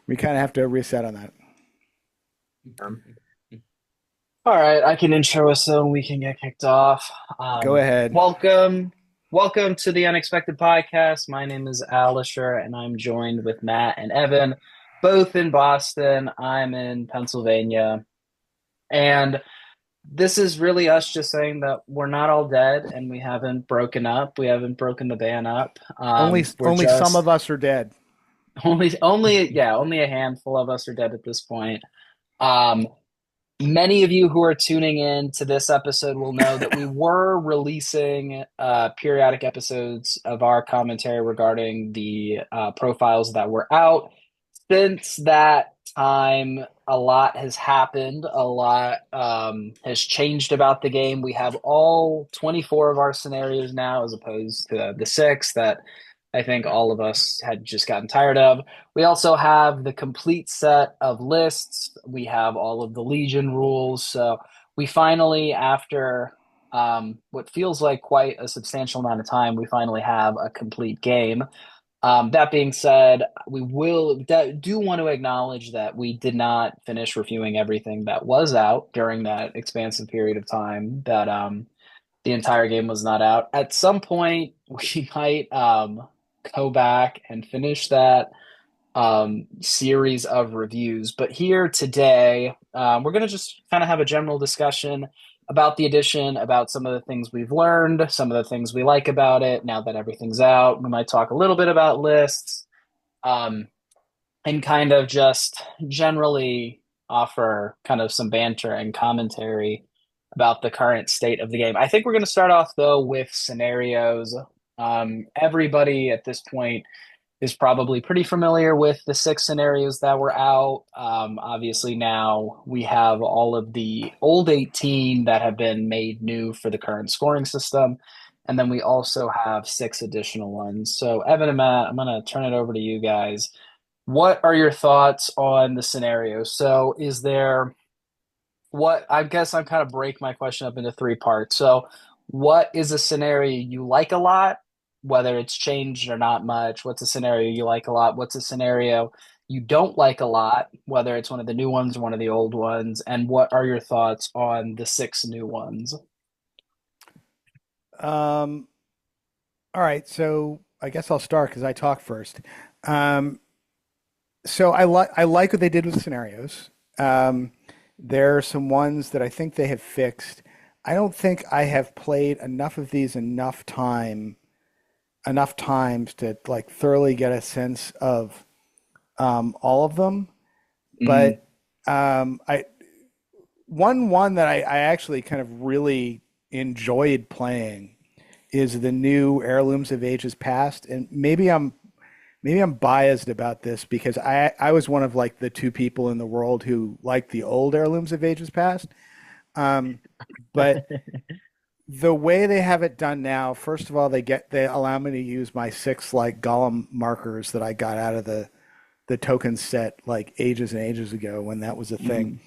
We kind of have to reset on that. Um, all right, I can intro us so we can get kicked off. Go ahead. Welcome to the Unexpected Podcast. My name is Alisher, and I'm joined with Matt and Evan, both in Boston. I'm in Pennsylvania, and this is really us just saying that we're not all dead, and we haven't broken up. We haven't broken the band up. We're Only some just of us are dead. only a handful of us are dead at this point. Um, Many of you who are tuning in to this episode will know that we were releasing periodic episodes of our commentary regarding the profiles that were out. Since that time, a lot has happened. A lot has changed about the game. We have all 24 of our scenarios now, as opposed to the six that I think all of us had just gotten tired of. We also have the complete set of lists. We have all of the Legion rules. So we finally, after what feels like quite a substantial amount of time, we finally have a complete game. That being said, do want to acknowledge that we did not finish reviewing everything that was out during that expansive period of time that the entire game was not out. At some point, we might go back and finish that series of reviews. But here today, we're going to just kind of have a general discussion about the edition, about some of the things we've learned, some of the things we like about it now that everything's out. We might talk a little bit about lists, um, and kind of just generally offer kind of some banter and commentary about the current state of the game. I think we're going to start off though with scenarios. Everybody at this point is probably pretty familiar with the six scenarios that were out. Obviously, now we have all of the old 18 that have been made new for the current scoring system. And then we also have six additional ones. So, Evan and Matt, I'm going to turn it over to you guys. What are your thoughts on the scenario? So, is there what I guess I'm kind of break my question up into three parts. So, what is a scenario you like a lot, whether it's changed or not much? What's a scenario you like a lot? What's a scenario you don't like a lot, whether it's one of the new ones or one of the old ones? And what are your thoughts on the six new ones? Um, all right, so I guess I'll start because I talk first. Um, so I like what they did with the scenarios. Um, there are some ones that I think they have fixed. I don't think I have played enough of these enough times to like thoroughly get a sense of all of them. Mm-hmm. But I one that I actually kind of really enjoyed playing is the new Heirlooms of Ages Past, and maybe I'm biased about this because I was one of like the two people in the world who liked the old Heirlooms of Ages Past. Um, but the way they have it done now, first of all, they allow me to use my six like golem markers that I got out of the token set like ages and ages ago when that was a thing.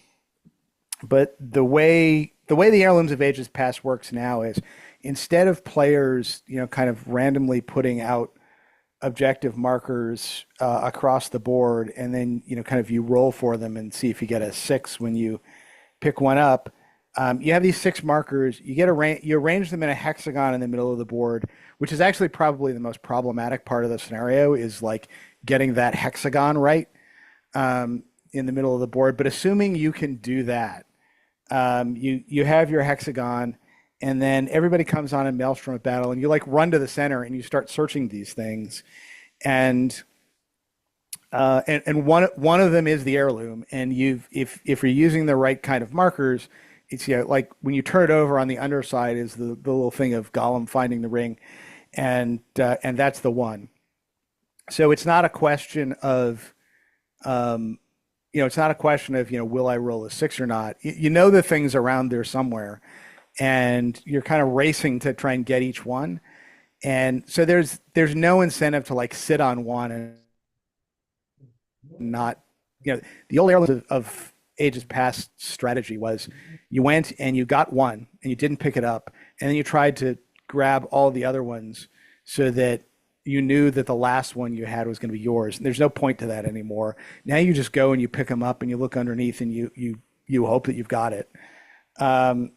Mm-hmm. But the way the Heirlooms of Ages Past works now is instead of players, kind of randomly putting out objective markers across the board, and then kind of you roll for them and see if you get a six when you pick one up. You have these six markers. You arrange them in a hexagon in the middle of the board, which is actually probably the most problematic part of the scenario is like getting that hexagon right in the middle of the board. But assuming you can do that, you have your hexagon, and then everybody comes on in Maelstrom of Battle, and you like run to the center and you start searching these things, and and one of them is the heirloom, and if you're using the right kind of markers, it's like when you turn it over on the underside is the little thing of Gollum finding the ring, and that's the one. So it's not a question of it's not a question of will I roll a six or not. You know the things around there somewhere, and you're kind of racing to try and get each one. And so there's no incentive to like sit on one and not the old heirlooms of ages past strategy was you went and you got one and you didn't pick it up, and then you tried to grab all the other ones so that you knew that the last one you had was going to be yours. And there's no point to that anymore. Now you just go and you pick them up and you look underneath and you hope that you've got it. Um,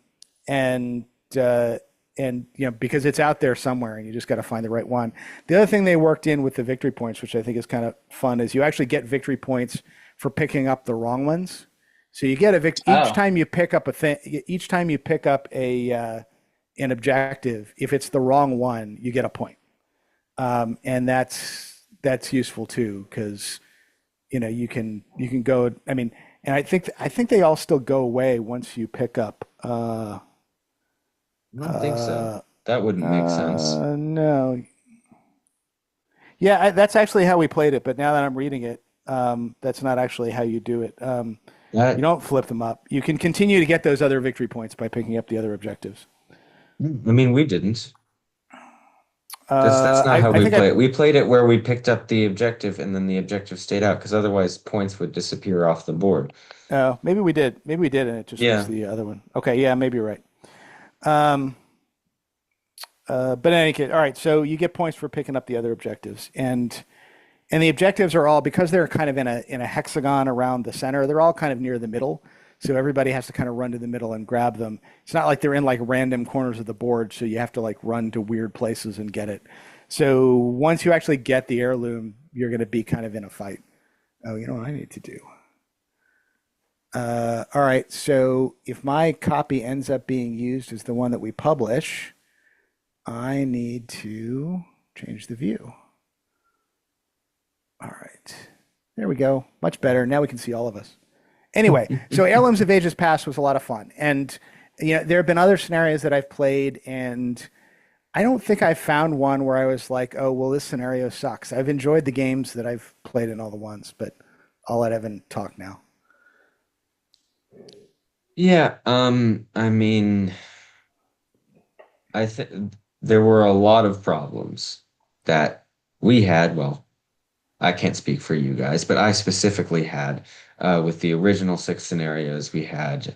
and uh, and because it's out there somewhere and you just got to find the right one. The other thing they worked in with the victory points, which I think is kind of fun, is you actually get victory points for picking up the wrong ones. So you get each Oh, time you pick up a thing, each time you pick up a an objective, if it's the wrong one, you get a point. And that's useful too because you can go. I mean, and I think they all still go away once you pick up. I don't think so. That wouldn't make sense. No, yeah, that's actually how we played it. But now that I'm reading it, that's not actually how you do it. You That, don't flip them up. You can continue to get those other victory points by picking up the other objectives. I mean, we didn't. That's not how I we think play it. We played it where we picked up the objective and then the objective stayed out because otherwise points would disappear off the board. maybe we did. Maybe we did, and it just was Yeah. the other one. Okay, yeah, maybe you're right. Um, but in any case, all right. So you get points for picking up the other objectives, and the objectives are all because they're kind of in a hexagon around the center. They're all kind of near the middle, so everybody has to kind of run to the middle and grab them. It's not like they're in like random corners of the board, so you have to like run to weird places and get it. So once you actually get the heirloom, you're going to be kind of in a fight. Oh, you know what I need to do? All right. So if my copy ends up being used as the one that we publish, I need to change the view. All right. There we go. Much better. Now we can see all of us. Anyway, so Heirlooms of Ages Past was a lot of fun. And there have been other scenarios that I've played, and I don't think I found one where I was like, oh, well, this scenario sucks. I've enjoyed the games that I've played in all the ones, but I'll let Evan talk now. Yeah, I mean, I think there were a lot of problems that we had. Well, I can't speak for you guys, but I specifically had with the original six scenarios we had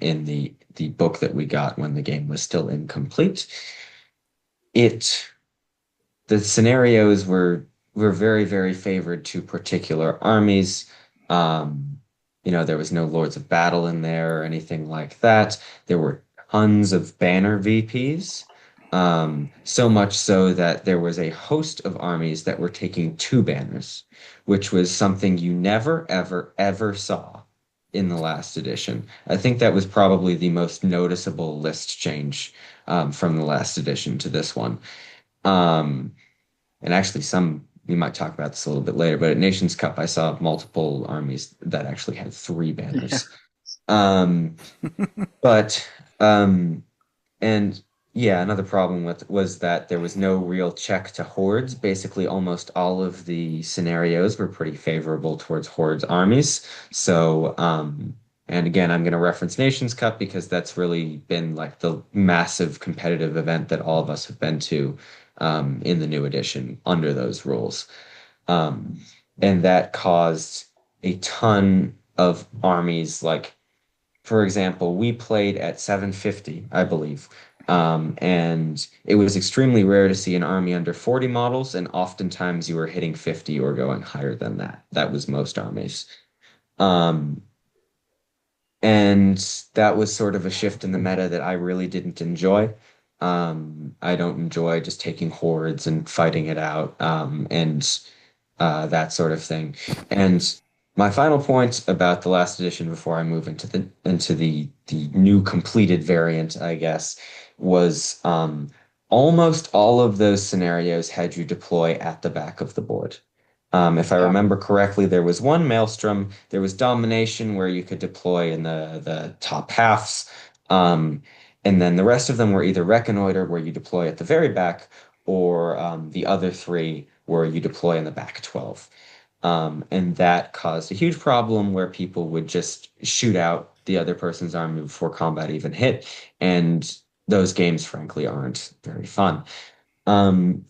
in the book that we got when the game was still incomplete. It the scenarios were very, very favored to particular armies. Um, there was no Lords of Battle in there or anything like that. There were tons of banner VPs. So much so that there was a host of armies that were taking two banners, which was something you never, ever, ever saw in the last edition. I think that was probably the most noticeable list change from the last edition to this one. Um, and actually, we might talk about this a little bit later, but at Nations Cup, I saw multiple armies that actually had three Yeah. banners. Um, but and yeah, another problem with was that there was no real check to hordes. Basically, almost all of the scenarios were pretty favorable towards hordes armies. So, and again, I'm going to reference Nations Cup because that's really been like the massive competitive event that all of us have been to in the new edition under those rules. Um, and that caused a ton of armies like for example, we played at 750, I believe. And it was extremely rare to see an army under 40 models, and oftentimes you were hitting 50 or going higher than that. That was most armies. Um, and that was sort of a shift in the meta that I really didn't enjoy. I don't enjoy just taking hordes and fighting it out, and that sort of thing. And my final point about the last edition before I move into the new completed variant, I guess, was almost all of those scenarios had you deploy at the back of the board. If I yeah. remember correctly, there was one Maelstrom, there was Domination where you could deploy in the top halves, um, and then the rest of them were either Reconnoiter, where you deploy at the very back, or the other three where you deploy in the back 12. And that caused a huge problem where people would just shoot out the other person's army before combat even hit. And those games, frankly, aren't very fun. Um,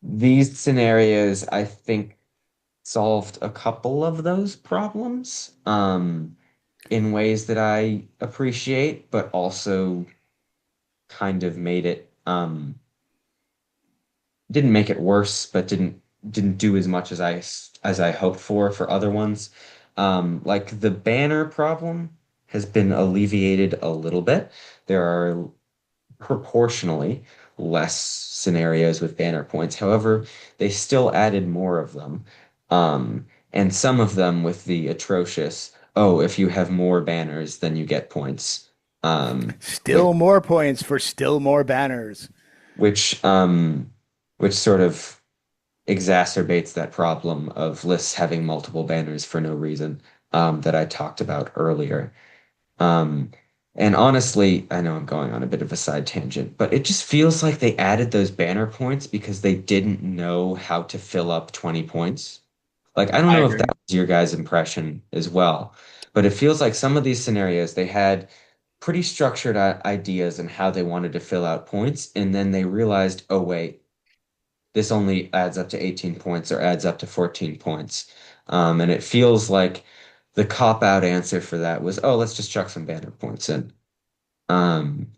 these scenarios, I think, solved a couple of those problems in ways that I appreciate, but also kind of made it didn't make it worse, but didn't do as much as I hoped for other ones. Like the banner problem has been alleviated a little bit. There are proportionally less scenarios with banner points. However, they still added more of them. And some of them with the atrocious, oh, if you have more banners, then you get points. Which Still more points for still more banners. which which sort of exacerbates that problem of lists having multiple banners for no reason, that I talked about earlier. Um, and honestly, I know I'm going on a bit of a side tangent, but it just feels like they added those banner points because they didn't know how to fill up 20 points. Like, I don't I know if that agree. was your guys' impression as well, but it feels like some of these scenarios they had pretty structured ideas and how they wanted to fill out points, and then they realized, oh wait, this only adds up to 18 points or adds up to 14 points. And it feels like the cop out answer for that was, oh, let's just chuck some banner points in, um,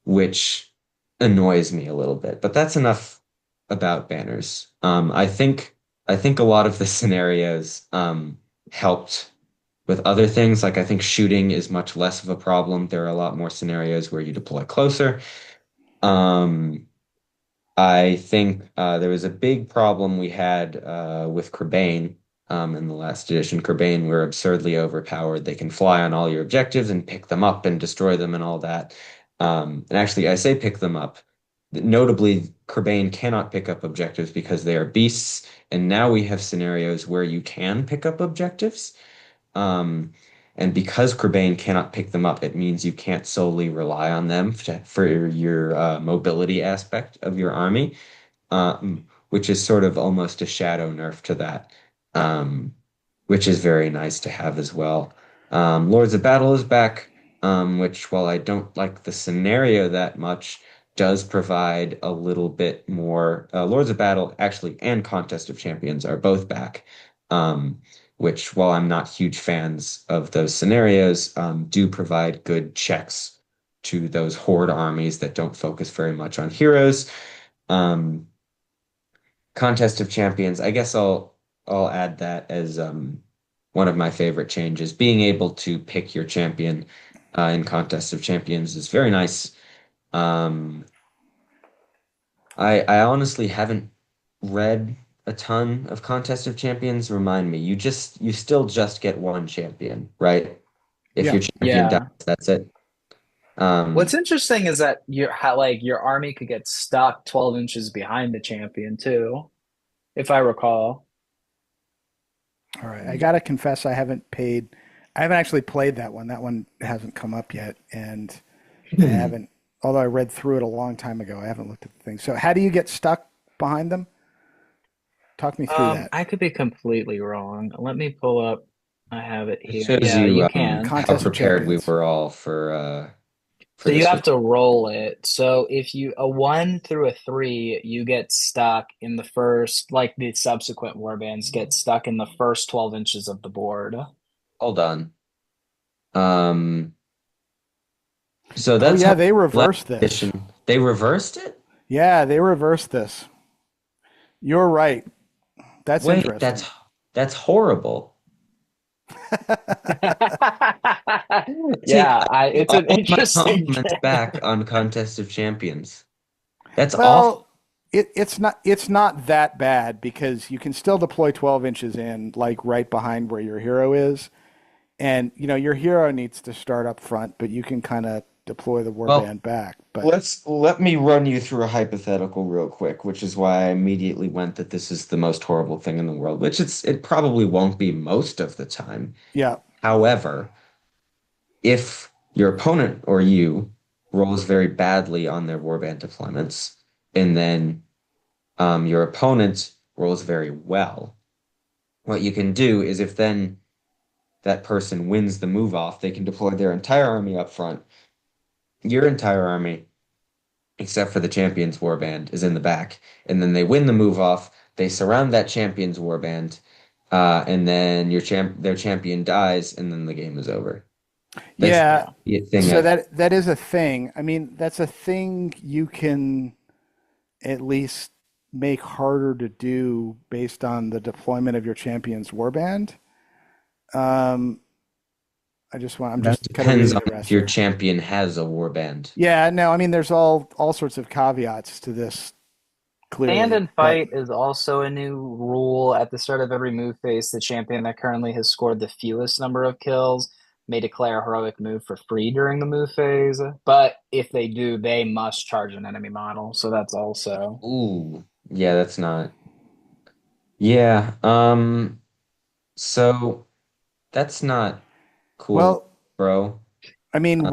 which annoys me a little bit. But that's enough about banners. I think a lot of the scenarios helped with other things. Like I think shooting is much less of a problem. There are a lot more scenarios where you deploy closer. Um, I think there was a big problem we had with Crebain in the last edition. Crebain were absurdly overpowered. They can fly on all your objectives and pick them up and destroy them and all that. And actually, I say pick them up. Notably, Crebain cannot pick up objectives because they are beasts. And now we have scenarios where you can pick up objectives. Um, and because Crebain cannot pick them up, it means you can't solely rely on them for your mobility aspect of your army, which is sort of almost a shadow nerf to that, um, which is very nice to have as well. Lords of Battle is back, which, while I don't like the scenario that much, does provide a little bit more. Lords of Battle, actually, and Contest of Champions are both back, um, which, while I'm not huge fans of those scenarios, do provide good checks to those horde armies that don't focus very much on heroes. Um, Contest of Champions, I guess I'll add that as one of my favorite changes. Being able to pick your champion in Contest of Champions is very nice. Um, I honestly haven't read a ton of Contest of Champions. Remind me, you still just get one champion, right? If Yeah. your champion dies, Yeah. that's it. What's Um, interesting is that your army could get stuck 12 inches behind the champion too, if I recall. All right. I gotta confess, I haven't actually played that one. That one hasn't come up yet, and I haven't. Although I read through it a long time ago, I haven't looked at the thing. So, how do you get stuck behind them? Talk me through that. I could be completely wrong. Let me pull up. I have it it here. shows Yeah, you you can. how Contest of prepared we Champions. were all for So you this. have to roll it. So if you a one through a three, you get stuck in the first, like the subsequent warbands get stuck in the first 12 inches of the board. Hold on. Um, so Oh that's yeah, how they last reversed this. edition they reversed it? Yeah, they reversed this. You're right. That's Wait, interesting. that's horrible. Take Yeah, it's all an my interesting compliments thing. back on Contest of Champions. That's awful. Well, it's not that bad because you can still deploy 12 inches in, like right behind where your hero is, and your hero needs to start up front, but you can kind of deploy the Well, warband back. But let me run you through a hypothetical real quick, which is why I immediately went that this is the most horrible thing in the world, which it probably won't be most of the time. yeah, However, if your opponent or you rolls very badly on their warband deployments, and then your opponent rolls very well, what you can do is if then that person wins the move off, they can deploy their entire army up front. Your entire army, except for the champion's warband, is in the back, and then they win the move off. They surround that champion's warband, and then their champion dies, and then the game is over. That's yeah. Yeah. the thing. So that is a thing. I mean, that's a thing you can at least make harder to do based on the deployment of your champion's warband. Um, I'm That just kind of depends reading on the if rest your here. champion has a warband. Yeah, no, I mean, there's all sorts of caveats to this Stand clearly, and but fight is also a new rule. At the start of every move phase, the champion that currently has scored the fewest number of kills may declare a heroic move for free during the move phase. But if they do, they must charge an enemy model. So that's also. Ooh, yeah, that's not. Yeah, so that's not cool, well, bro. I mean, Um,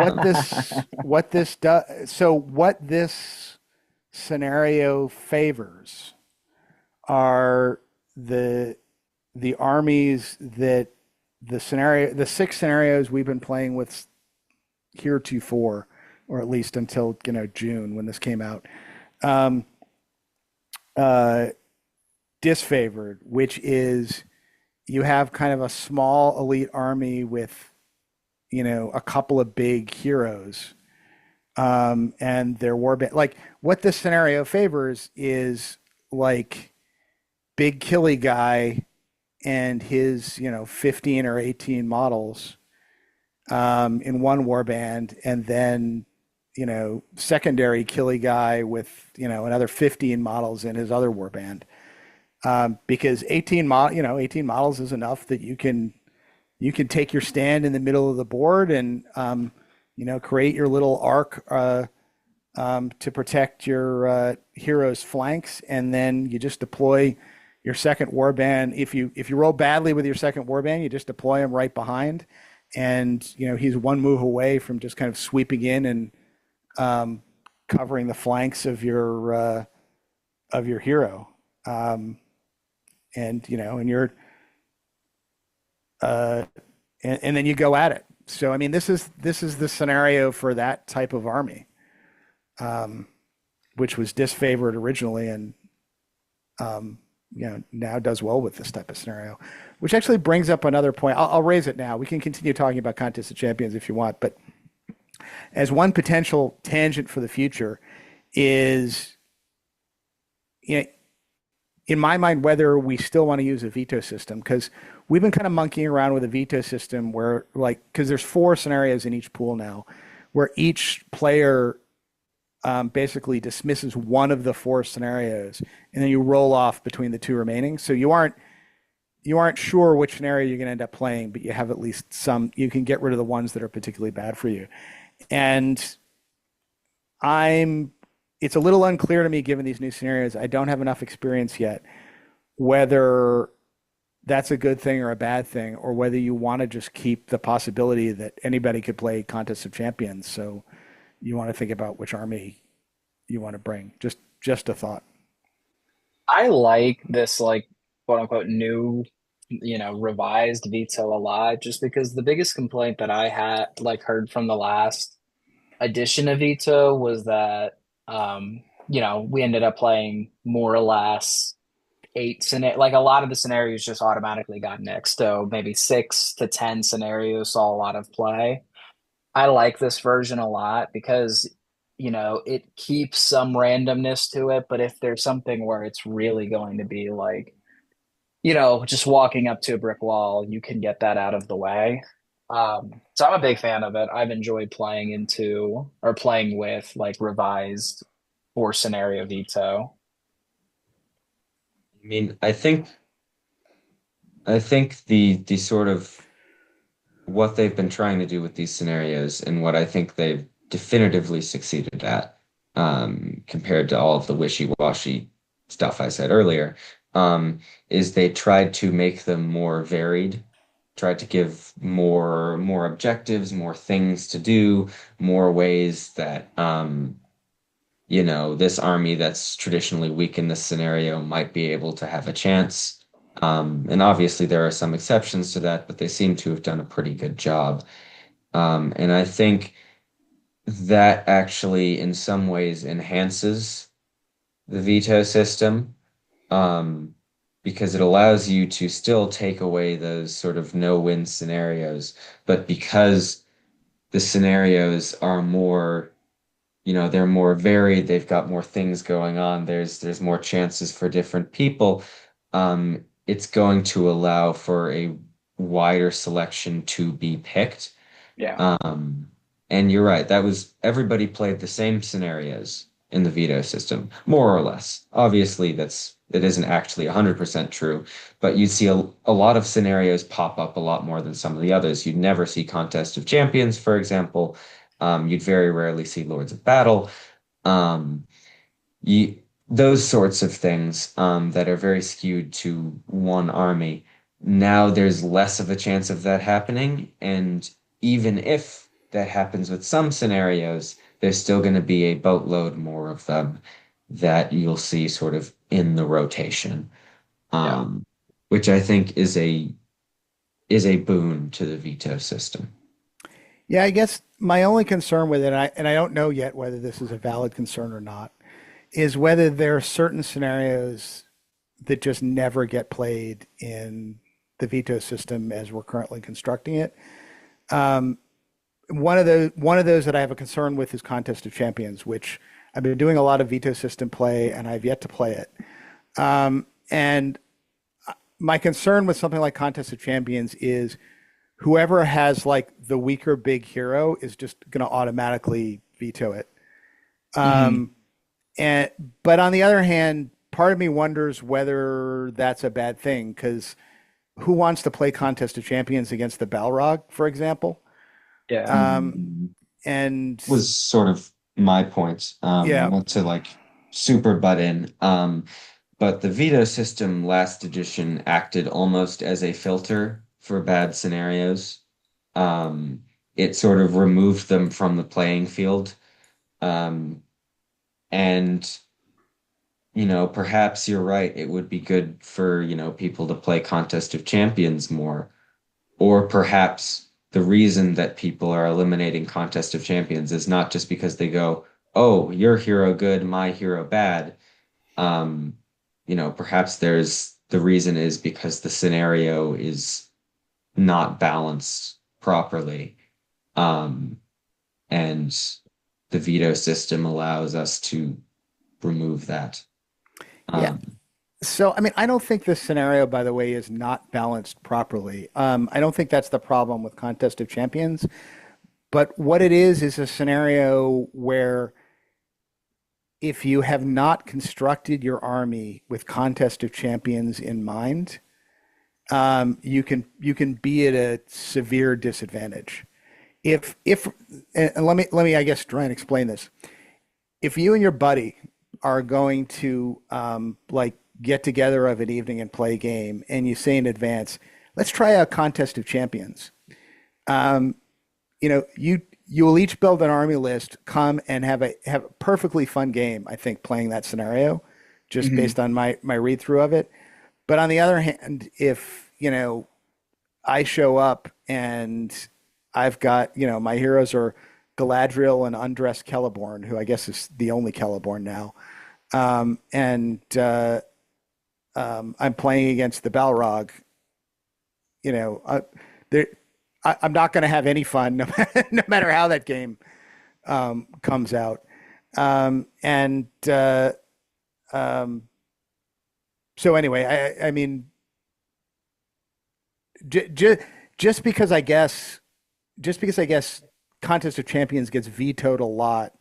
what this does, so what this scenario favors are the the armies that the six scenarios we've been playing with heretofore, or at least until June when this came out, um, uh, disfavored, which is you have kind of a small elite army with a couple of big heroes, and their warband. Like what this scenario favors is like big killy guy and his 15 or 18 models, in one warband, and then secondary killy guy with another 15 models in his other warband, because 18 models is enough that you can take your stand in the middle of the board and create your little arc, to protect your hero's flanks, and then you just deploy your second warband. If you roll badly with your second warband, you just deploy him right behind, and he's one move away from just kind of sweeping in and um, covering the flanks of your hero, um, and and you're uh, and then you go at it. So I mean, this is the scenario for that type of army, um, which was disfavored originally, and now does well with this type of scenario. Which actually brings up another point. I'll raise it now. We can continue talking about Contest of Champions if you want, but as one potential tangent for the future is, you know, in my mind, whether we still want to use a veto system, because we've been kind of monkeying around with a veto system where, like, because there's four scenarios in each pool now, where each player basically dismisses one of the four scenarios, and then you roll off between the two remaining. So you aren't sure which scenario you're going to end up playing, but you have at least some. You can get rid of the ones that are particularly bad for you, and I'm. It's a little unclear to me, given these new scenarios. I don't have enough experience yet, whether that's a good thing or a bad thing, or whether you want to just keep the possibility that anybody could play Contest of Champions. So you want to think about which army you want to bring. Just a thought. I like this, like, quote unquote, new, revised veto a lot, just because the biggest complaint that I had, like, heard from the last edition of veto was that, we ended up playing more or less eight scenario, like a lot of the scenarios just automatically got nixed. So maybe 6 to 10 scenarios saw a lot of play. I like this version a lot because, it keeps some randomness to it. But if there's something where it's really going to be like, just walking up to a brick wall, you can get that out of the way. So I'm a big fan of it. I've enjoyed playing into or playing with like revised four scenario veto. I mean, I think the sort of what they've been trying to do with these scenarios and what I think they've definitively succeeded at, compared to all of the wishy-washy stuff I said earlier, is they tried to make them more varied, tried to give more objectives, more things to do, more ways that this army that's traditionally weak in this scenario might be able to have a chance. And obviously, there are some exceptions to that, but they seem to have done a pretty good job. And I think that actually, in some ways, enhances the veto system, um, because it allows you to still take away those sort of no-win scenarios, but because the scenarios are more they're more varied, they've got more things going on, there's more chances for different people. It's going to allow for a wider selection to be picked. Yeah. Um, and you're right, that was everybody played the same scenarios in the veto system, more or less. Obviously, it isn't actually 100% true, but you'd see a lot of scenarios pop up a lot more than some of the others. You'd never see Contest of Champions, for example. You'd very rarely see Lords of Battle. Um, you, those sorts of things that are very skewed to one army. Now there's less of a chance of that happening, and even if that happens with some scenarios, there's still going to be a boatload more of them that you'll see sort of in the rotation, Yeah. um, which I think is a boon to the veto system. Yeah, I guess my only concern with it, and I don't know yet whether this is a valid concern or not, is whether there are certain scenarios that just never get played in the veto system as we're currently constructing it. Um, one of those that I have a concern with is Contest of Champions, which I've been doing a lot of veto system play, and I've yet to play it. And my concern with something like Contest of Champions is whoever has like the weaker big hero is just going to automatically veto it. Hmm. Um, and but on the other hand, part of me wonders whether that's a bad thing because who wants to play Contest of Champions against the Balrog, for example? Yeah. Um, Mm, and was sort of my point, yeah, not to like super butt in. But the veto system last edition acted almost as a filter for bad scenarios. Um, it sort of removed them from the playing field. Um, and, perhaps you're right. It would be good for, people to play Contest of Champions more. Or perhaps the reason that people are eliminating Contest of Champions is not just because they go, oh, your hero good, my hero bad. Um, perhaps the reason is because the scenario is not balanced properly. Um, and the veto system allows us to remove that. yeah. Um, So, I mean, I don't think this scenario, by the way, is not balanced properly. I don't think that's the problem with Contest of Champions. But what it is a scenario where if you have not constructed your army with Contest of Champions in mind, you can be at a severe disadvantage. If and let me I guess try and explain this. If you and your buddy are going to like get together of an evening and play a game, and you say in advance, "Let's try a Contest of Champions." You will each build an army list, come and have a perfectly fun game. I think playing that scenario, just Hmm. based on my read through of it. But on the other hand, if I show up and I've got my heroes are Galadriel and undressed Celeborn, who I guess is the only Celeborn now, and I'm playing against the Balrog. You know, there, I'm not going to have any fun, no matter how that game comes out. And um, so anyway, I mean, j- j- just because I guess, just because I guess Contest of Champions gets vetoed a lot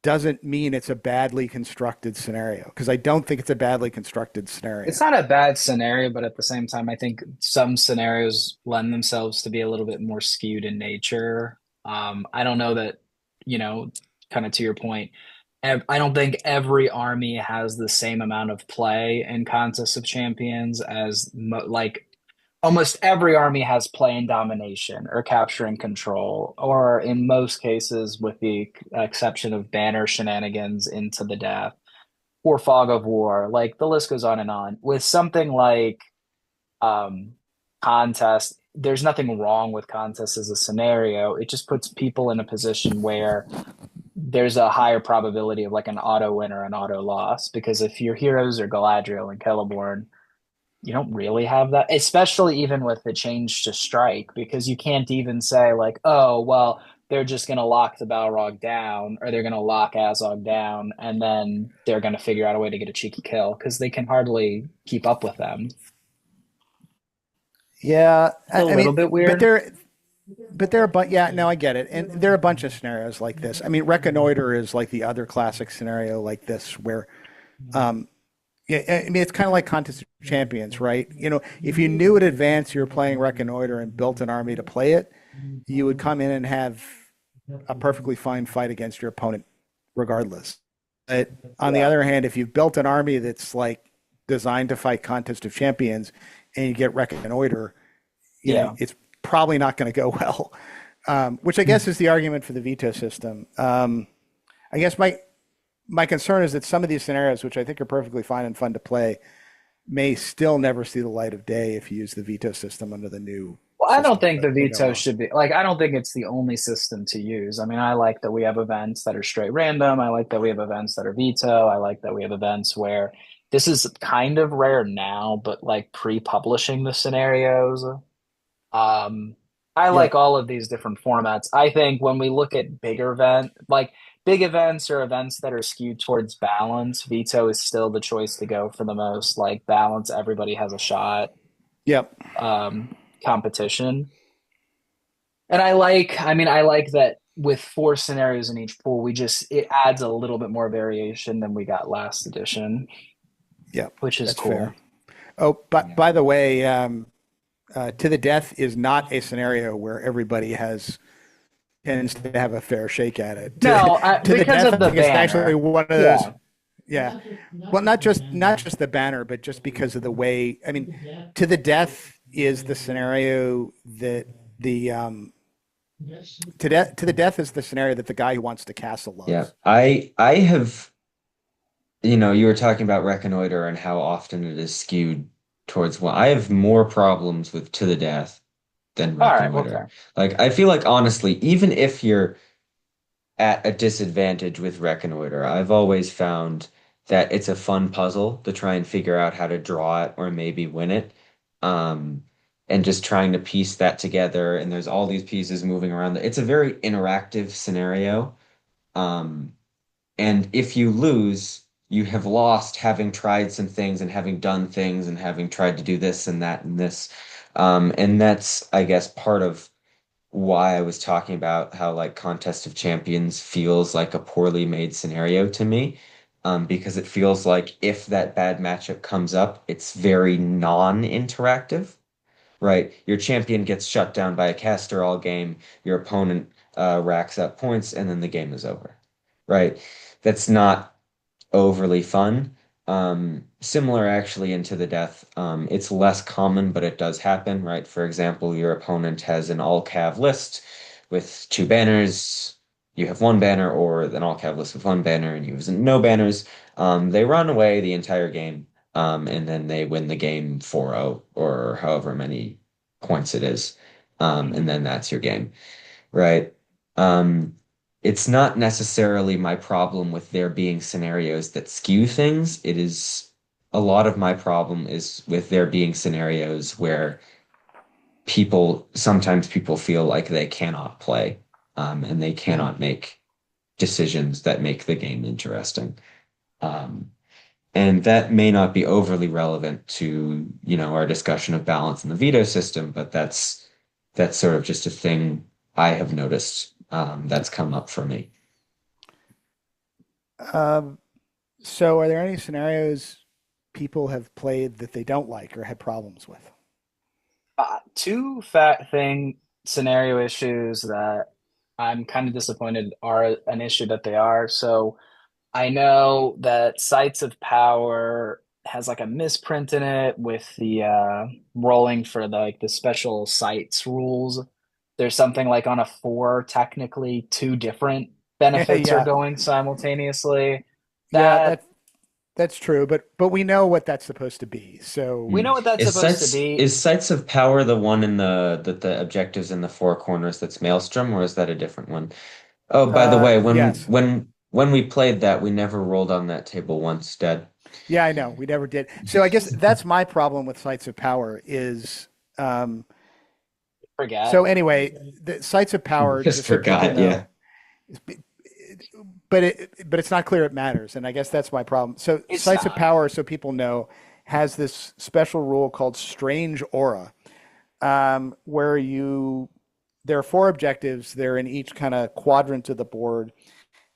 doesn't mean it's a badly constructed scenario. Because I don't think it's a badly constructed It's scenario. not a bad scenario, but at the same time, I think some scenarios lend themselves to be a little bit more skewed in nature. I don't know that, you know, kind of to your point, I don't think every army has the same amount of play in Contest of Champions as like almost every army has play in domination or capturing control, or in most cases, with the exception of banner shenanigans into the death or fog of war. Like the list goes on and on. With something like um, contest, there's nothing wrong with contest as a scenario. It just puts people in a position where there's a higher probability of like an auto win or an auto loss. Because if your heroes are Galadriel and Celeborn, you don't really have that, especially even with the change to strike, because you can't even say like, oh, well, they're just going to lock the Balrog down, or they're going to lock Azog down, and then they're going to figure out a way to get a cheeky kill because they can hardly keep up with them. Yeah, It's a I little mean, bit but weird. there are yeah, no, I get it, and there are a bunch of scenarios like this. I mean, Reconnoiter is like the other classic scenario like this where, um, yeah, I mean, it's kind of like Contest of Champions, right? You know, if you knew in advance you were playing Reconnoiter and built an army to play it, you would come in and have a perfectly fine fight against your opponent, regardless. But on the Yeah. other hand, if you've built an army that's like designed to fight Contest of Champions and you get Reconnoiter, you know, Yeah. it's probably not going to go well. Which I guess is the argument for the veto system. I guess my concern is that some of these scenarios, which I think are perfectly fine and fun to play, may still never see the light of day if you use the veto system under the new Well, I don't system think that the they go veto wrong. should be like, I don't think it's the only system to use. I mean, I like that we have events that are straight random. I like that we have events that are veto. I like that we have events where this is kind of rare now, but like pre-publishing the scenarios. Um, I like Yep. all of these different formats. I think when we look at big events or events that are skewed towards balance, veto is still the choice to go for the most like balance. Everybody has a shot Yep. um, competition. And I like that with four scenarios in each pool, it adds a little bit more variation than we got last edition, Yep. which is That's cool. fair. Oh, but Yeah. by the way, to the death is not a scenario where everybody has tends to have a fair shake at it. No, To the because death, of I the think it's actually banner. one of those. Yeah. Yeah. Well, not just the banner, but just because of the way. I mean, to the death is the scenario that the to the death is the scenario that the guy who wants to castle Yeah. loves. I have, you were talking about Reconnoiter and how often it is skewed towards one. I have more problems with To the Death than All right. Well, Reconnoiter. fair. Like, I feel like honestly, even if you're at a disadvantage with Reconnoiter, I've always found that it's a fun puzzle to try and figure out how to draw it or maybe win it. Um, and just trying to piece that together, and there's all these pieces moving around. It's a very interactive scenario. Um, And if you lose, you have lost having tried some things and having done things and having tried to do this and that and this. And that's, I guess, part of why I was talking about how like Contest of Champions feels like a poorly made scenario to me. Because it feels like if that bad matchup comes up, it's very non-interactive, right? Your champion gets shut down by a caster all game, your opponent racks up points, and then the game is over, right? That's not overly fun. Similar actually into the death. It's less common, but it does happen, right? For example, your opponent has an all cav list with two banners. You have one banner, or an all cav list with one banner, and you have no banners. They run away the entire game, and then they win the game 4-0 or however many points it is. And then that's your game, right? Um, it's not necessarily my problem with there being scenarios that skew things. It is a lot of my problem is with there being scenarios where sometimes people feel like they cannot play, and they cannot make decisions that make the game interesting. Um, and that may not be overly relevant to, our discussion of balance in the veto system, but that's sort of just a thing I have noticed, that's come up for me. Um, so, are there any scenarios people have played that they don't like or had problems with? Two fat thing scenario issues that I'm kind of disappointed are an issue that they are. So I know that Sites of Power has like a misprint in it with the rolling for the special sites rules. There's something like on a four, technically two different benefits are Yeah, going simultaneously. yeah, That that's true, but we know what that's supposed to be. we So know what that's Is supposed to sites be. is Sites of Power the one in the objectives in the four corners that's Maelstrom, or is that a different one? Oh, by the way, when yes. when when we played that, we never rolled on that table once, Dad. Yeah, I know. We never did. So I guess that's my problem with Sites of Power is um, Forget. So anyway, the sites of power, Just just so people forgot. Yeah. know, but it's not clear it matters, and I guess that's my problem. So It's sites of not. power, so people know, has this special rule called strange aura, where you there are four objectives. They're in each kind of quadrant of the board,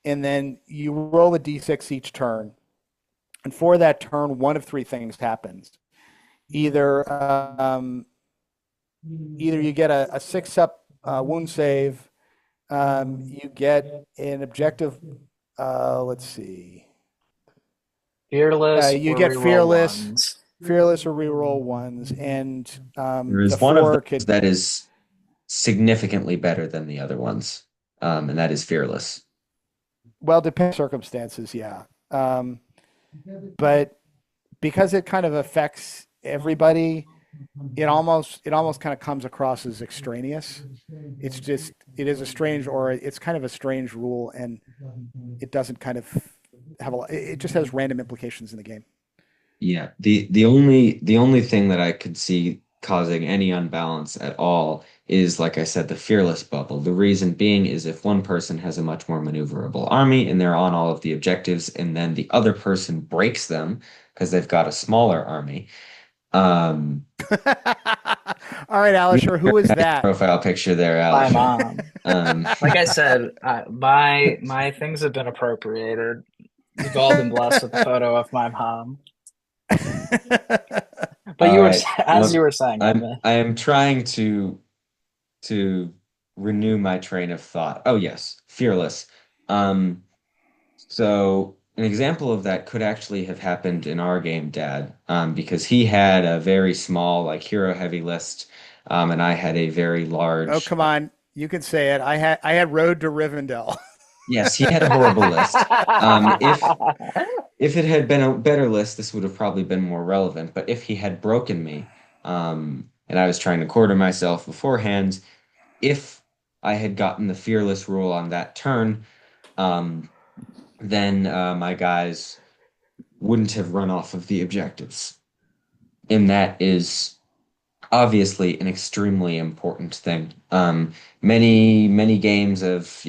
and then you roll a d6 each turn. And for that turn, one of three things happens. Either either you get a six up wound save, you get an objective. Let's see. Fearless You or get reroll fearless, ones. fearless or reroll ones, and There the is one of four those could that is significantly better than the other ones, and that is fearless. well depend circumstances, yeah. Um, but because it kind of affects everybody, it almost kind of comes across as extraneous. It's just it is a strange or it's kind of a strange rule, and it doesn't kind of have a. It just has random implications in the game. Yeah, the only thing that I could see causing any unbalance at all is, like I said, the fearless bubble. The reason being is if one person has a much more maneuverable army and they're on all of the objectives, and then the other person breaks them because they've got a smaller army. Um, All right, Alisher, who is nice that? profile picture there, My Alisher. mom. Um, Like I said, my things have been appropriated. You've all been blessed with a photo of my mom. But all you were, right. as you Well, were saying, Evan. I am trying to renew my train of thought. Oh yes, fearless. Um, so an example of that could actually have happened in our game, Dad, because he had a very small, like hero heavy list, and I had a very Oh, large. come on. You can say it. I had Road to Rivendell. Yes, he had a horrible list. If it had been a better list, this would have probably been more relevant. But if he had broken me, and I was trying to quarter myself beforehand, if I had gotten the fearless rule on that turn, um, then my guys wouldn't have run off of the objectives. And that is obviously an extremely important thing. Many games of,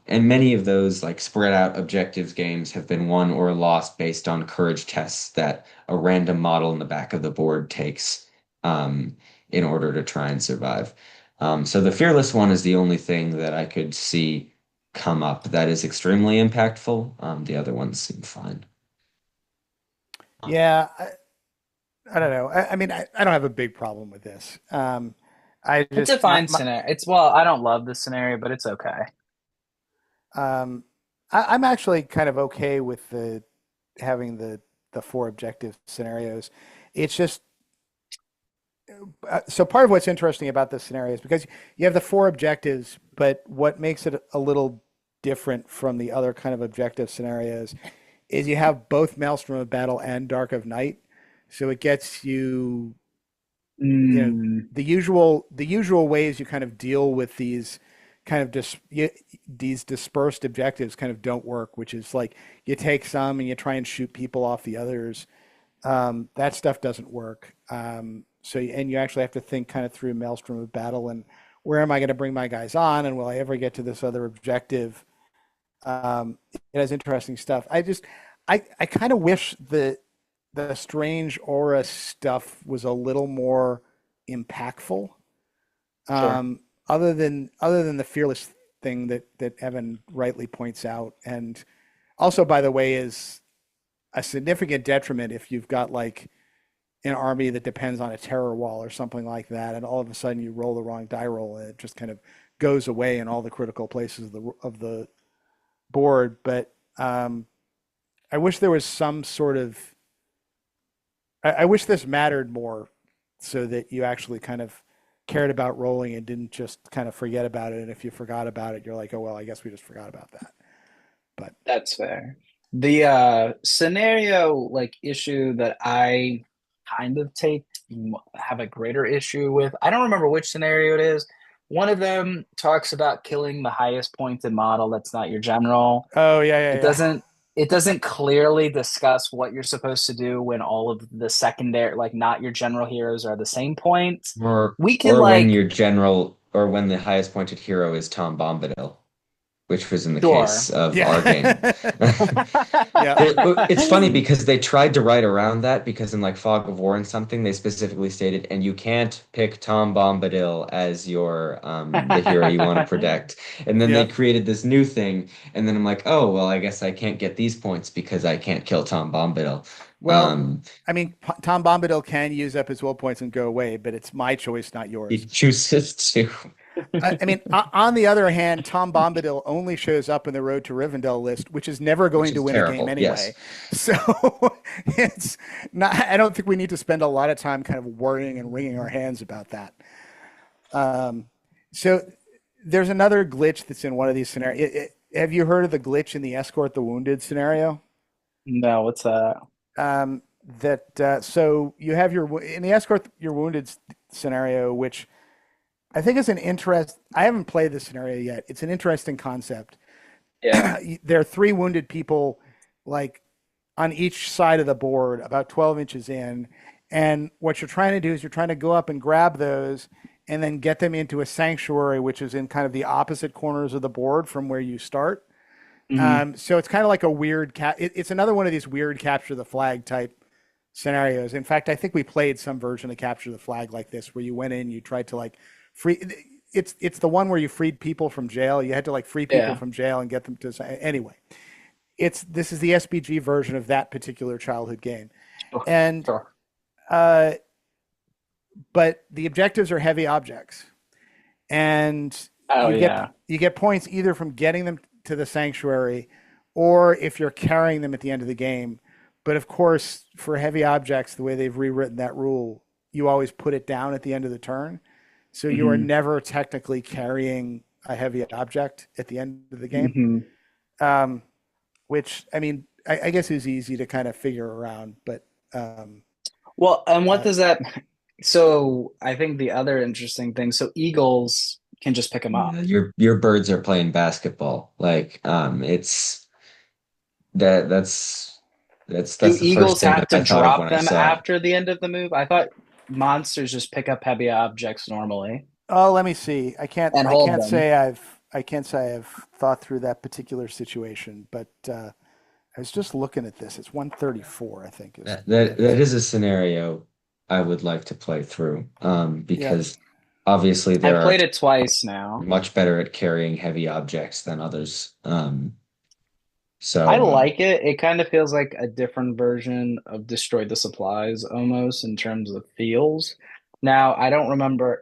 and many of those like spread out objectives games have been won or lost based on courage tests that a random model in the back of the board takes um, in order to try and survive. So the fearless one is the only thing that I could see come up that is extremely impactful. The other ones seem fine. Yeah, I don't know. I mean, I don't have a big problem with this. I It's a just fine scenario. It's well, I don't love this scenario, but it's okay. um, I'm actually kind of okay with the having the four objective scenarios. It's just so part of what's interesting about this scenario is because you have the four objectives, but what makes it a little different from the other kind of objective scenarios is you have both Maelstrom of Battle and Dark of Night, so it gets you, Mm, the usual ways you kind of deal with these kind of these dispersed objectives kind of don't work, which is like you take some and you try and shoot people off the others. That stuff doesn't work. And you actually have to think kind of through Maelstrom of Battle and where am I going to bring my guys on, and will I ever get to this other objective? It has interesting stuff. I kind of wish the strange aura stuff was a little more impactful. sure. Other than the fearless thing that Evan rightly points out, and also by the way is a significant detriment if you've got like an army that depends on a terror wall or something like that, and all of a sudden you roll the wrong die roll and it just kind of goes away in all the critical places of the board. But I wish there was some sort of I wish this mattered more so that you actually kind of cared about rolling and didn't just kind of forget about it. And if you forgot about it, you're like, oh well, I guess we just forgot about that. But That's fair. The scenario like issue that I kind of have a greater issue with. I don't remember which scenario it is. One of them talks about killing the highest pointed model that's not your general. oh yeah, It yeah, doesn't it doesn't clearly discuss what you're supposed to do when all of the secondary, like not your general heroes are the same point. Or We can or when like your general or when the highest pointed hero is Tom Bombadil, which was in the Sure. case of our game. Yeah. Yeah. It's funny because they tried to write around that because in like Fog of War and something they specifically stated, and you can't pick Tom Bombadil as your the hero you want to protect. And then they Yeah. created this new thing, and then I'm like, oh well, I guess I can't get these points because I can't kill Tom Bombadil. Well, Um, I mean, Tom Bombadil can use up his will points and go away, but it's my choice, not he yours. chooses to. I mean, on the other hand, Tom Bombadil only shows up in the Road to Rivendell list, which is never Which going to is win a game terrible. Yes. anyway. So it's not. I don't think we need to spend a lot of time kind of worrying and wringing our hands about that. Um, so there's another glitch that's in one of these scenarios. Have you heard of the glitch in the Escort the Wounded scenario? No, what's that? Um, that so you have in the Escort your wounded scenario, which I think is an interest. I haven't played this scenario yet. It's an interesting concept. Yeah. There are three wounded people, like on each side of the board, about 12 inches in. And what you're trying to do is you're trying to go up and grab those and then get them into a sanctuary, which is in kind of the opposite corners of the board from where you start. Hmm. So it's kind of like a weird it's another one of these weird capture the flag type scenarios. In fact, I think we played some version of capture the flag like this, where you went in, you tried to like free. It's the one where you freed people from jail. You had to like free people Yeah. from jail and get them to anyway. This is the SBG version of that particular childhood game, Sure. and Sure. uh, but the objectives are heavy objects, and Oh yeah. you get points either from getting them to the sanctuary, or if you're carrying them at the end of the game. But of course, for heavy objects, the way they've rewritten that rule, you always put it down at the end of the turn. So you are Hmm. never technically carrying a heavy object at the end of the game, Hmm. um, which I mean, I guess is easy to kind of figure around. But um, Well, and what uh, does that? So I think the other interesting thing. So Eagles can just pick them Yeah, up. your birds are playing basketball. Like, it's Do that's the first Eagles thing that have to I thought of drop when I them saw it. after the end of the move? I thought monsters just pick up heavy objects normally oh, let me see. and hold them. I can't say I've thought through that particular situation, but I was just looking at this. It's 134, I think, is That is a scenario I would like to play through. yeah. Because obviously there I've are played it twice now. much better at carrying heavy objects than others. I So like it. It kind of feels like a different version of Destroy the Supplies almost in terms of feels. Now, I don't remember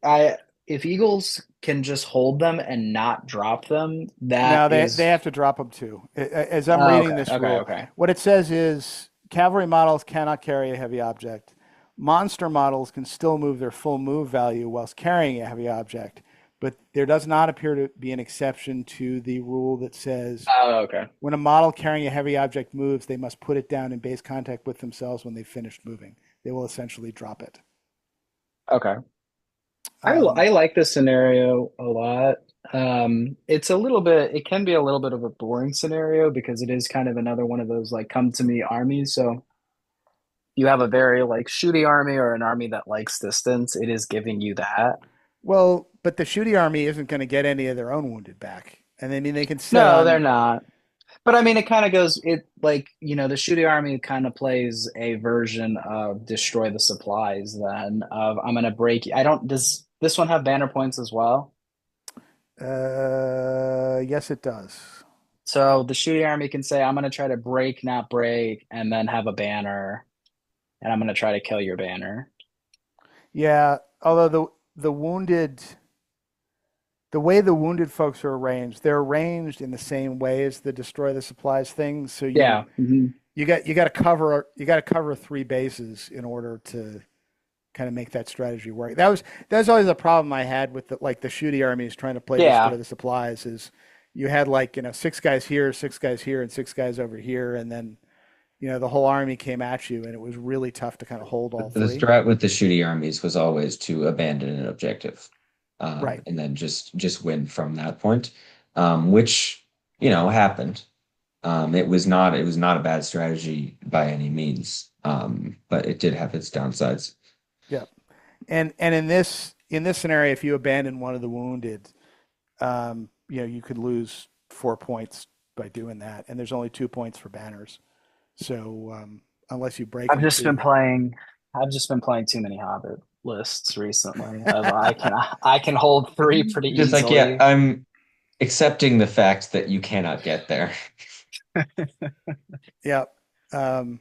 I if Eagles can just hold them and not drop them, that No, they is have to drop them too. As I'm oh, reading okay, this okay, rule, okay. what it says is cavalry models cannot carry a heavy object. Monster models can still move their full move value whilst carrying a heavy object, but there does not appear to be an exception to the rule that says Oh, okay. when a model carrying a heavy object moves, they must put it down in base contact with themselves when they've finished moving. They will essentially drop it. Okay. I Um, like this scenario a lot. It's a little bit, it can be a little bit of a boring scenario because it is kind of another one of those like come to me armies. So you have a very like shooty army or an army that likes distance, it is giving you that. well, but the shooty army isn't going to get any of their own wounded back, and I mean they can sit No, they're on. not. But I mean, it kind of goes, it like, the shooty army kind of plays a version of destroy the supplies then of I'm going to break. I don't, does this one have banner points as well? Yes, it does. So the shooty army can say, I'm going to try to break, not break, and then have a banner, and I'm going to try to kill your banner. Yeah, although the wounded, the way the wounded folks are arranged, they're arranged in the same way as the destroy the supplies thing. So Yeah. Hmm. you got to cover three bases in order to kind of make that strategy work. That was always a problem I had with the shooty armies trying to play destroy Yeah. the supplies is you had like, six guys here, and six guys over here, and then the whole army came at you, and it was really tough to kind of hold all the three. strat with the shooty armies was always to abandon an objective, Right. and then just win from that point, which happened. It was not a bad strategy by any means, but it did have its downsides. Yeah. And in this in this scenario, if you abandon one of the wounded, you could lose 4 points by doing that, and there's only 2 points for banners. So unless you break I've them just been too, playing. I've just been playing too many Hobbit lists recently. I can hold three pretty Just like, yeah, easily. I'm accepting the fact that you cannot get there. yeah, um,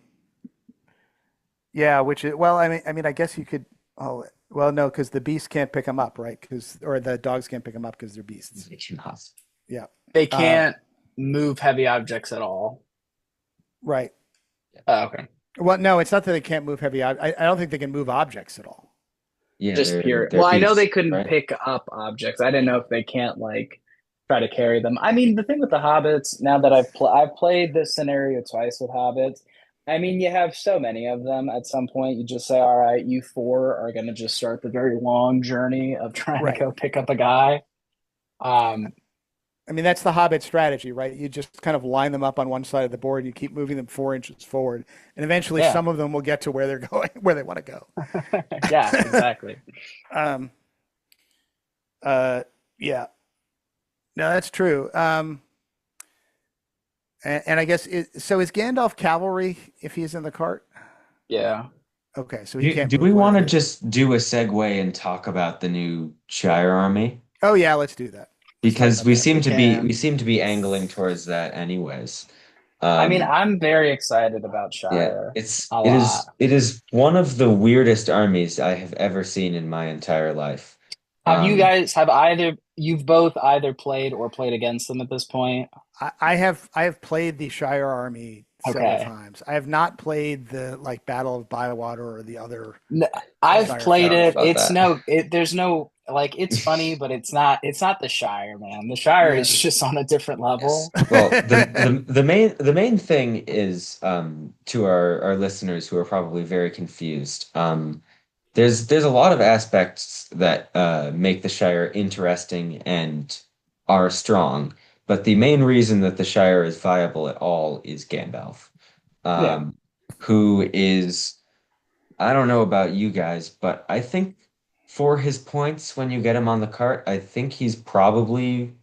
yeah. Which is well, I mean, I guess you could. Oh, well, no, because the beasts can't pick them up, right? Because or the dogs can't pick them up because they're beasts. You cannot. Yeah, They uh, can't move heavy objects at all. right. Oh, okay. Well, no, it's not that they can't move heavy. I don't think they can move objects at all. Yeah, Just they're pure. they're Well, I know they beasts, couldn't right? pick up objects. I didn't know if they can't like try to carry them. I mean, the thing with the hobbits, now that I've played this scenario twice with hobbits. I mean, you have so many of them. At some point, you just say, "All right, you four are going to just start the very long journey of trying to Right. go pick up a guy." Um, I mean, that's the Hobbit strategy, right? You just kind of line them up on one side of the board and you keep moving them 4 inches forward. And eventually yeah, some of them will get to where they're going, where they want to go. yeah, exactly. um, yeah, no, that's true. And I guess, so is Gandalf cavalry if he's in the cart? Yeah. Okay, so he can't Do move we one of want to the. just do a segue and talk about the new Shire army? Oh, yeah, let's do that. Let's talk Because about that. We we can. seem to be angling towards that anyways. I mean, Um, I'm very excited about yeah, Shire a lot. it is one of the weirdest armies I have ever seen in my entire life. Um, You've both either played or played against them at this point? I have played the Shire army several Okay. times. I have not played the like Battle of Bywater or the other N- I've Shire I played don't know fights. it. about that. There's no, like, it's funny, but it's not the Shire, man. The Shire is Yeah. just on a different Yes. level. Well, the main thing is to our listeners who are probably very confused. There's a lot of aspects that make the Shire interesting and are strong, but the main reason that the Shire is viable at all is Gandalf, Yeah. um, who is I don't know about you guys, but I think for his points when you get him on the cart, I think he's probably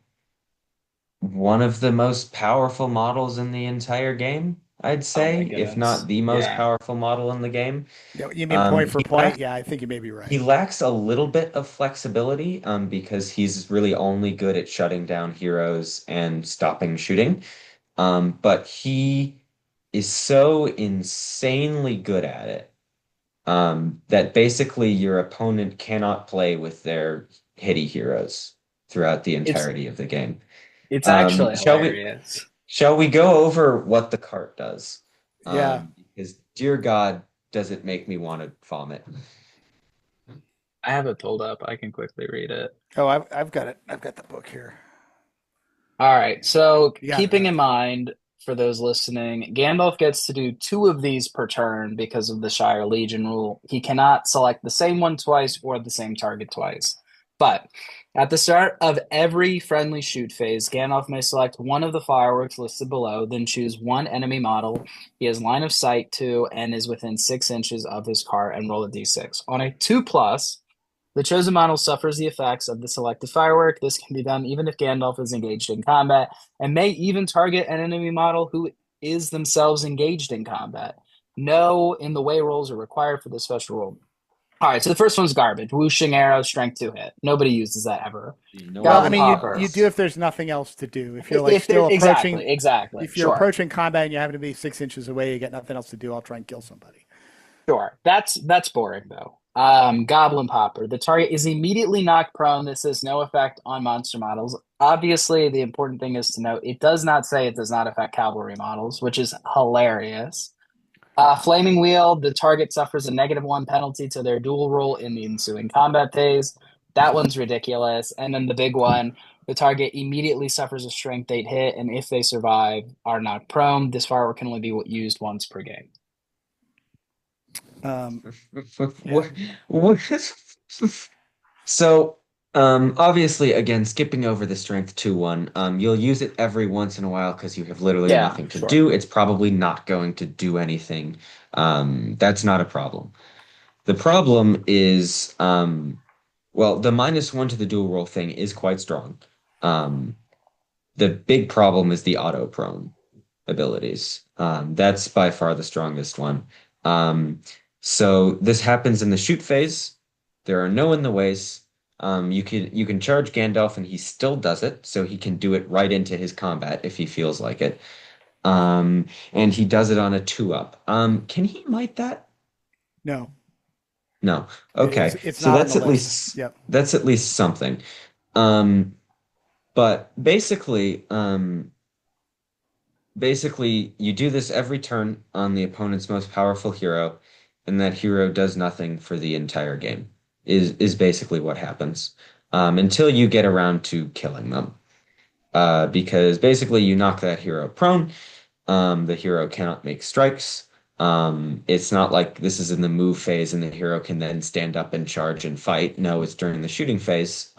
one of the most powerful models in the entire game, I'd Oh my say, if not goodness. the most Yeah. powerful model in the game. Yeah, you mean point for He point? Yeah, I think you may be right. he lacks a little bit of flexibility, because he's really only good at shutting down heroes and stopping shooting. But he is so insanely good at it, that basically your opponent cannot play with their hitty heroes throughout the It's entirety of the game. it's Um, actually shall we hilarious. shall we go over what the cart does? Yeah. Because dear God, does it make me want to vomit? I have it pulled up. I can quickly read it. Oh, I've got it. I've got the book here. All right. So You got it, keeping right? in mind for those listening, Gandalf gets to do two of these per turn because of the Shire Legion rule. He cannot select the same one twice or the same target twice. But at the start of every friendly shoot phase, Gandalf may select one of the fireworks listed below, then choose one enemy model he has line of sight to and is within 6 inches of his cart and roll a d6. On a 2 plus, the chosen model suffers the effects of the selected firework. This can be done even if Gandalf is engaged in combat and may even target an enemy model who is themselves engaged in combat. No in the way rolls are required for this special rule. All right, so the first one's garbage. Whooshing arrow, strength 2 hit. Nobody uses that ever. No Well, one I Goblin mean, uses you Popper. do those. if there's nothing else to do. If you're like If there still approaching, exactly, if you're sure. approaching combat and you happen to be 6 inches away, you got nothing else to do. I'll try and kill somebody. Sure. That's boring though. Goblin Popper. The target is immediately knocked prone. This has no effect on monster models. Obviously, the important thing is to note it does not say it does not affect cavalry models, which is hilarious. Flaming Wheel. The target suffers a -1 penalty to their duel roll in the ensuing combat phase. That one's ridiculous. And then the big one. The target immediately suffers a strength 8 hit, and if they survive, are knocked prone. This firework can only be used once per game. Um, yeah. What, what? So, obviously, again, skipping over the strength 2 one, you'll use it every once in a while because you have literally Yeah, nothing to sure. do. It's probably not going to do anything. That's not a problem. The problem is, Well, the -1 to the dual roll thing is quite strong. Um, the big problem is the auto prone abilities. That's by far the strongest one. Um, so this happens in the shoot phase. There are no in the ways. You can charge Gandalf and he still does it, so he can do it right into his combat if he feels like it. And he does it on a 2-up. Can he might that? No, No. it's Okay. it's So not on the list. Yep. that's at least something. Um, but basically, you do this every turn on the opponent's most powerful hero, and that hero does nothing for the entire game. Is basically what happens until you get around to killing them. Because basically you knock that hero prone. The hero cannot make strikes. It's not like this is in the move phase and the hero can then stand up and charge and fight. No, it's during the shooting phase.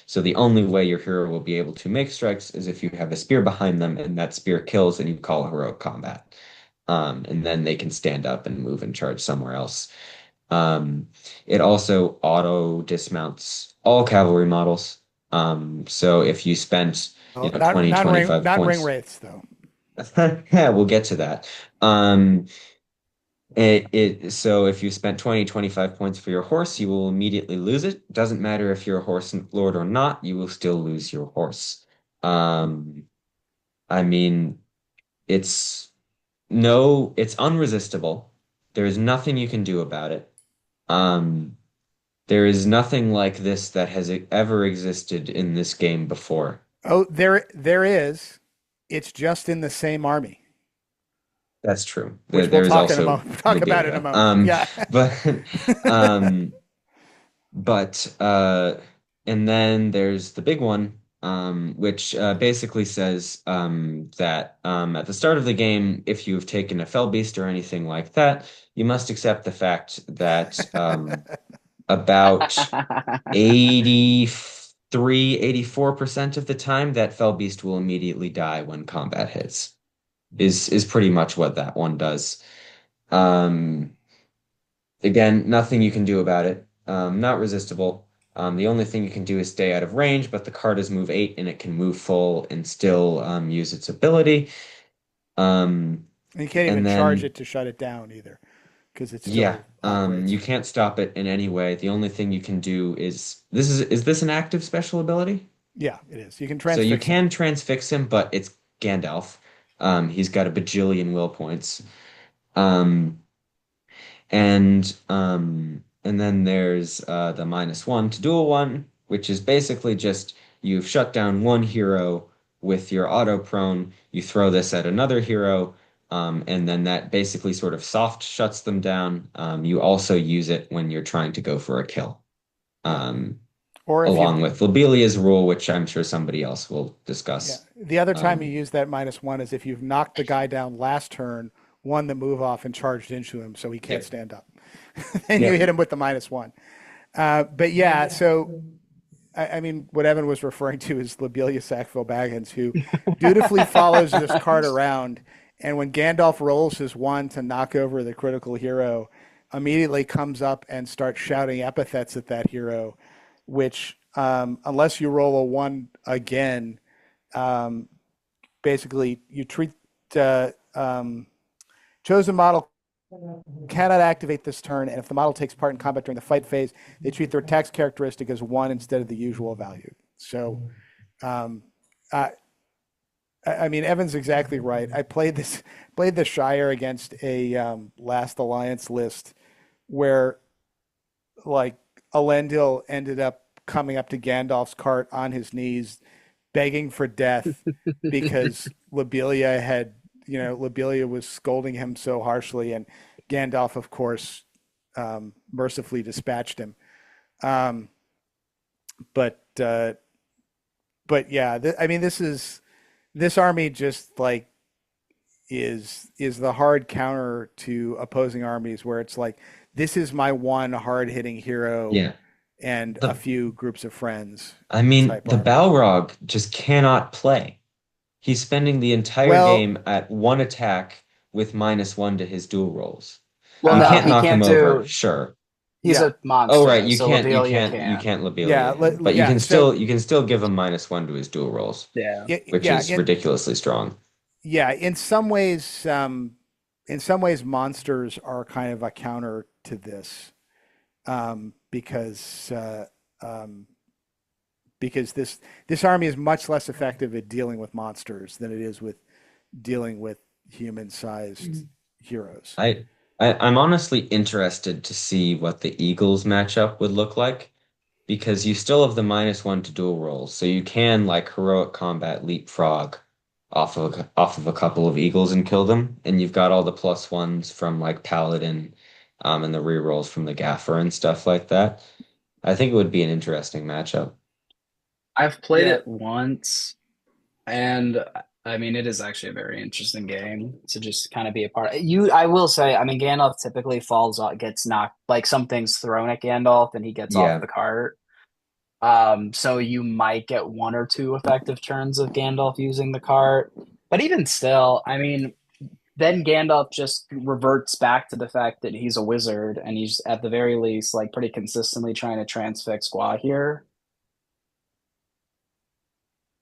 So the only way your hero will be able to make strikes is if you have a spear behind them and that spear kills and you call heroic combat. And then they can stand up and move and charge somewhere else. Um, it also auto dismounts all cavalry models. So if you spent, Oh, 20, not 25 ring points. wraiths though. Yeah, we'll get to that. Um, so if you spent 20, 25 points for your horse, you will immediately lose it. Doesn't matter if you're a horse lord or not, you will still lose your horse. Um, I mean, it's it's unresistible. There is nothing you can do about it. Um, there is nothing like this that has ever existed in this game before. Oh, there is. It's just in the same army, That's true. There, which we'll there is talk in a also moment. Talk about in a Lobelia. moment. Yeah. But um, But and then there's the big one, which basically says that at the start of the game, if you've taken a fell beast or anything like that, you must accept the fact that about 84% of the time that fell beast will immediately die when combat hits. Is pretty much what that one does. Um, Again, nothing you can do about it. Not resistible. The only thing you can do is stay out of range, but the card is move 8 and it can move full and still use its ability. Um, And you can't even and charge then, it to shut it down either, because it yeah, still operates. you can't stop it in any way. The only thing you can do is this an active special ability? Yeah, it is. You can So you transfix him. can transfix him, but it's Gandalf. He's got a bajillion will points. Um, and then there's the -1 to dual one, which is basically just you've shut down one hero with your auto prone, you throw this at another hero, and then that basically sort of soft shuts them down. You also use it when you're trying to go for a kill, Yeah. um, Or if along you've with Lobelia's rule, which I'm sure somebody else will Yeah. discuss. The other time you Um, use that -1 is if you've knocked the guy down last turn, won the move off, and charged into him, so he can't yep, stand up. Then you yep, hit him with the -1. But yeah, so I mean, what Evan was referring to is Lobelia Sackville Baggins, who dutifully follows this card around, and when Gandalf rolls his one to knock over the critical hero, immediately comes up and starts shouting epithets at that hero, which, unless you roll a one again, um, basically you treat uh, chosen model cannot activate this turn, and if the model takes part in combat during the fight phase, they treat their attacks characteristic as one instead of the usual value. So, um, I, I mean, Evan's exactly right. I played the Shire against a Last Alliance list where like Elendil ended up coming up to Gandalf's cart on his knees, begging for death because Lobelia was scolding him so harshly, and Gandalf, of course, mercifully dispatched him. Um, but but yeah, I mean, this army just like is the hard counter to opposing armies, where it's like this is my one hard hitting hero yeah. and a The few groups of friends I mean, type the army. Balrog just cannot play. He's spending the entire Well, game at one attack with -1 to his dual rolls. Well, You no, can't uh, he knock him can't over, do. sure. He's Yeah, a Oh monster right, though, so you can. can't yeah, Lobelia him, but yeah. you can still give him -1 to his dual rolls, Yeah. Yeah, which yeah, is ridiculously strong. yeah. In some ways, monsters are kind of a counter to this, because um, this army is much less effective at dealing with monsters than it is with dealing with human-sized heroes. I, I'm honestly interested to see what the Eagles matchup would look like because you still have the -1 to dual rolls, so you can like heroic combat leapfrog off of a couple of Eagles and kill them, and you've got all the +1s from like Paladin, and the rerolls from the Gaffer and stuff like that. I think it would be an interesting matchup. I've played Yeah, it once, and I mean, it is actually a very interesting game to just kind of be a part of. I will say, I mean, Gandalf typically falls off, gets knocked, like something's thrown at Gandalf and he gets off Yeah. the cart. So you might get one or two effective turns of Gandalf using the cart. But even still, I mean, then Gandalf just reverts back to the fact that he's a wizard and he's at the very least like pretty consistently trying to transfix Gua here.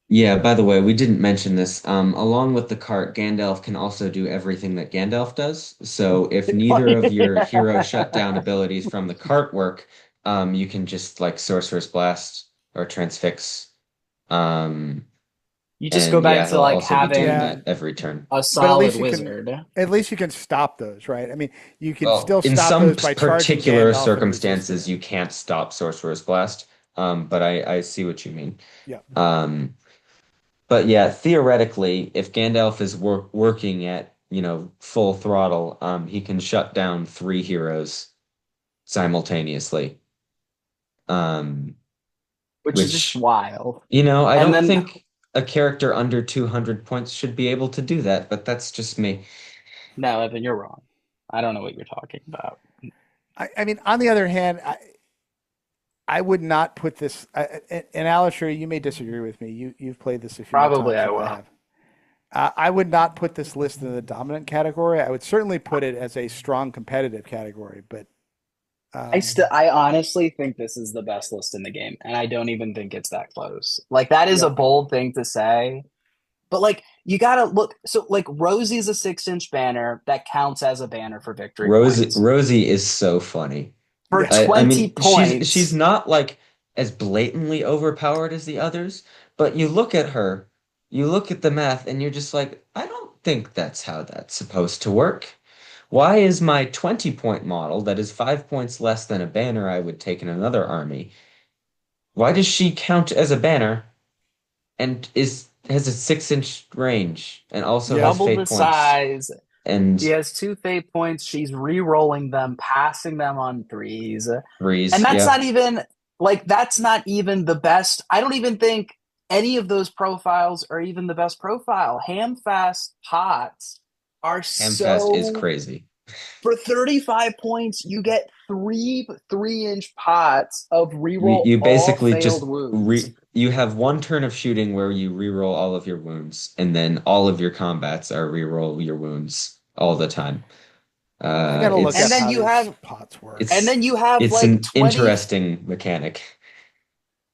Yeah, by the way, we didn't mention this. Along with the cart, Gandalf can also do everything that Gandalf does. So if neither of your hero shutdown abilities from the cart work, you can just like Sorcerer's Blast or Transfix. Um, You just go and back yeah, to he'll like also be doing yeah, that having every turn. a but solid wizard. at least you can stop those, right? I mean, you can Well, still in stop some those by charging particular Gandalf and resisting circumstances, it. you can't stop Sorcerer's Blast. But I see what you mean. Yeah. Um, But yeah, theoretically, if Gandalf is working at, full throttle, he can shut down three heroes simultaneously. Um, Which is just which, wild. I And don't then, think a character under 200 points should be able to do that, but that's just me. no, Evan, you're wrong. I don't know what you're talking about. I mean, on the other hand, I would not put this. And Alisher, you may disagree with me. You've played this a few more Probably times I than I will. have. I would not put this list in the dominant category. I would certainly put it as a strong competitive category. But I honestly think this is the best list in the game, and I don't even think it's that close. Like that is yeah, a bold thing to say, but like you gotta look. So like Rosie's a 6-inch banner that counts as a banner for victory points. Rosie is so funny. For yeah, I 20 mean, she's points, not like as blatantly overpowered as the others, but you look at her, you look at the math, and you're just like, I don't think that's how that's supposed to work. Why is my 20-point model that is 5 points less than a banner I would take in another army? Why does she count as a banner and is has a 6-inch range and also yeah, has double the fate points size. She and has two fate points. She's re-rolling them, passing them on threes. And threes? that's Yeah. not even that's not even the best. I don't even think any of those profiles are even the best profile. Hamfast pots are Hamfast is so crazy. for 35 points, you get three 3-inch pots of You reroll you all basically failed just wounds. you have one turn of shooting where you reroll all of your wounds, and then all of your combats are reroll your wounds all the time. I got to look And up then how you these have pots work. and it's then you have it's like an 20 interesting mechanic.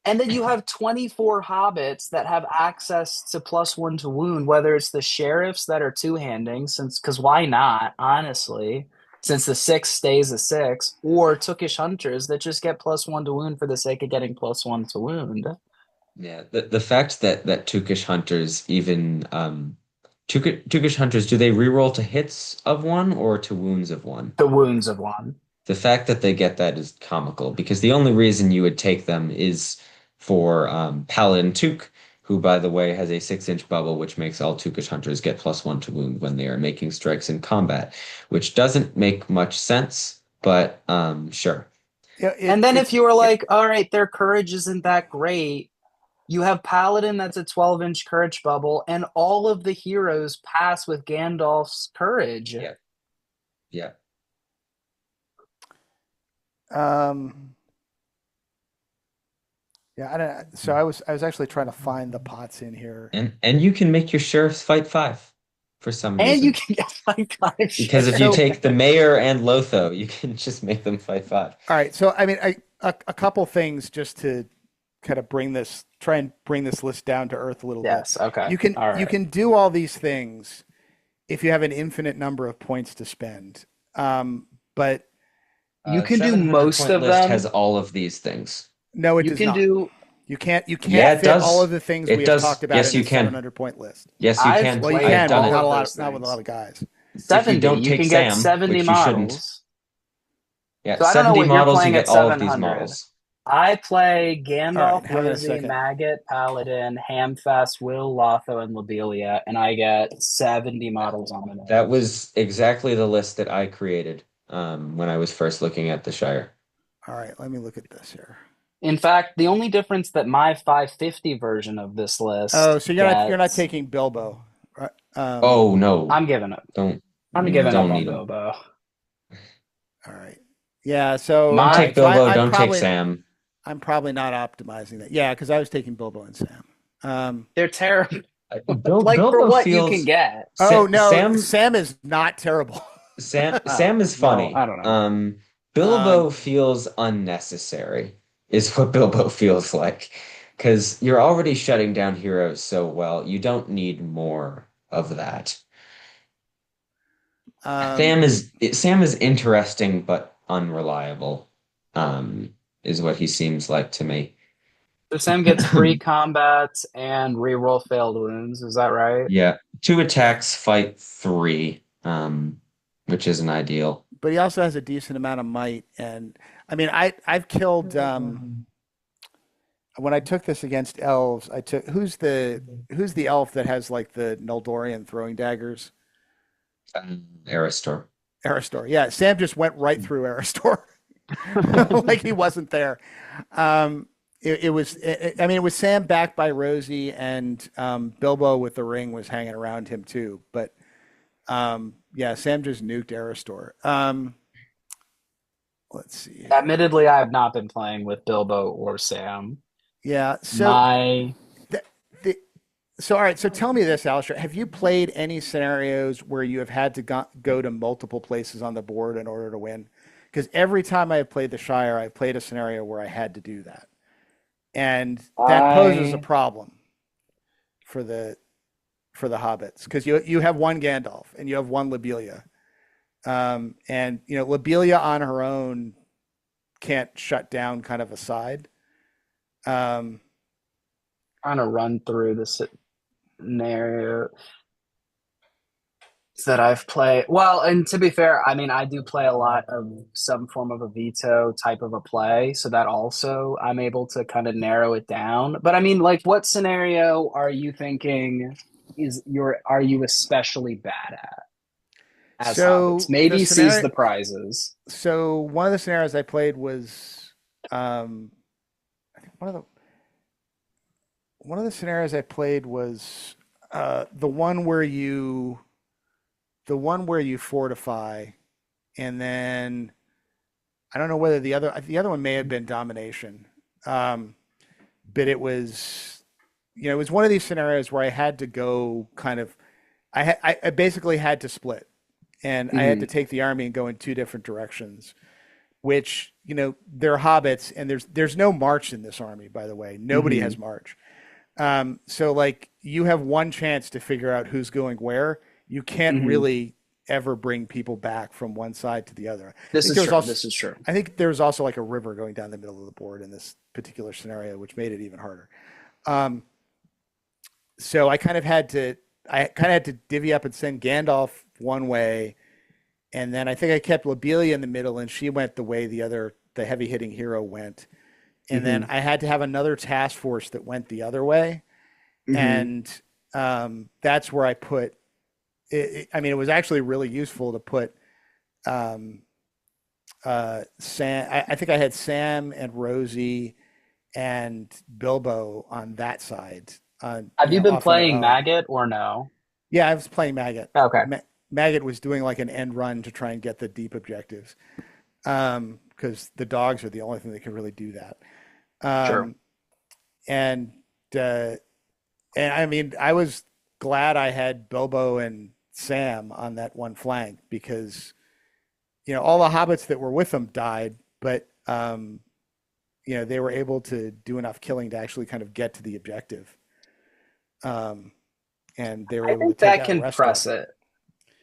And then you have 24 hobbits that have access to +1 to wound, whether it's the sheriffs that are two-handing, since because why not, honestly, since the six stays a six, or Tookish hunters that just get +1 to wound for the sake of getting +1 to wound. Yeah, the fact that Tukish hunters even Tukish hunters, do they reroll to hits of one or to wounds of one? The wounds of one. The fact that they get that is comical because the only reason you would take them is for Paladin Tuk, who, by the way, has a 6-inch bubble, which makes all Tukish hunters get +1 to wound when they are making strikes in combat, which doesn't make much sense, but sure. Yeah, And then if you were it like, all right, their courage isn't that great, you have Paladin that's a 12-inch courage bubble, and all of the heroes pass with Gandalf's courage. Yeah, yeah. um yeah, I don't. So I was actually trying to find the pots in here. And you can make your sheriffs fight five. for some And you reason. can get like 5 Because if you shares. So, take the mayor and Lotho, you can just make them fight five. all right. So, I mean, a couple things just to kind of try and bring this list down to earth a little bit. Yes. Okay. You can All you right. can do all these things if you have an infinite number of points to spend. But You can do 700 most point of list has them. all of these things. no, it You does can not. do. You can't Yeah, it fit all of does. the things we It have does. talked about Yes, in a you can. 700 point list. Yes, you I've can. Well, you I have played can, done but all it. not a of lot, those not with a lot things. of guys. If you 70. don't You take can get Sam, 70 which you shouldn't, models. yeah, So I don't know 70 what you're models, you playing get at all of these 700. models. I play All right, Gandalf, hang on a Rosie, second. Maggot, Paladin, Hamfast, Will, Lotho, and Lobelia, and I get 70 models on the That nose. was exactly the list that I created when I was first looking at the Shire. All right, let me look at this here. In fact, the only difference that my 550 version of this Oh, list so you're not gets, taking Bilbo, right? Oh no, I'm giving up. don't I'm giving up don't on need him. Bilbo. All right. Yeah. So Don't all My take right. So Bilbo, I'm don't take probably Sam. not optimizing that. Yeah, because I was taking Bilbo and Sam. They're terrible. Like for Bilbo what you can feels get. Oh no, Sam Sam is not terrible. Sam is Well, I funny. don't know. Bilbo um, feels unnecessary, is what Bilbo feels like. Because you're already shutting down heroes so well, you don't need more of that. um, Sam is interesting but unreliable, is what he seems like to me. So Sam gets free combats and reroll failed wounds. Is that right? Yeah, two yeah, attacks, fight three, which isn't ideal. but he also has a decent amount of might, and I mean, I've killed when I took this against elves. I took who's the elf that has like the Noldorian throwing daggers? Aristor. Aristor. Yeah, Sam just went right through Aristor. like he wasn't there. Um, I mean, it was Sam backed by Rosie, and Bilbo with the ring was hanging around him too. But yeah, Sam just nuked Aristor. Let's see here. Admittedly, I have not been playing with Bilbo or Sam. Yeah, so My the, the so all right. So tell me this, Alistair. Have you played any scenarios where you have had to go to multiple places on the board in order to win? Because every time I have played the Shire, I played a scenario where I had to do that, and that poses a I problem for the hobbits because you have one Gandalf and you have one Lobelia, and Lobelia on her own can't shut down kind of a side. Um, trying to run through the scenario that I've played. Well, and to be fair, I mean, I do play a lot of some form of a veto type of a play, so that also I'm able to kind of narrow it down. But I mean, like, what scenario are you thinking are you especially bad at as hobbits? so the Maybe seize scenario, the prizes. so one of the scenarios I played was, I think one of the scenarios I played was the one where you fortify, and then I don't know whether the other one may have been domination, but it was one of these scenarios where I had to go kind of I basically had to split, and I had to Hmm. take the army and go in two different directions. Which they're hobbits, and there's no march in this army. By the way, nobody has Hmm. march. So like you have one chance to figure out who's going where. You can't Hmm. really ever bring people back from one side to the other. This is true. This is true. I think there was also like a river going down the middle of the board in this particular scenario, which made it even harder. Um, so I kind of had to divvy up and send Gandalf one way, and then I think I kept Lobelia in the middle, and she went the way the heavy hitting hero went. And then Hmm. I had to have another task force that went the other way, Hmm. and that's where I put. I mean, it was actually really useful to put um, Sam. I think I had Sam and Rosie and Bilbo on that side, Have you been off on their playing own. Maggot or no? Yeah, I was playing Maggot. Okay, Maggot was doing like an end run to try and get the deep objectives, because the dogs are the only thing that can really do that. sure. Um, and uh, and I mean, I was glad I had Bilbo and Sam on that one flank because all the hobbits that were with him died, but they were able to do enough killing to actually kind of get to the objective, um, and they were I able to think take that out the can rest of press them. it.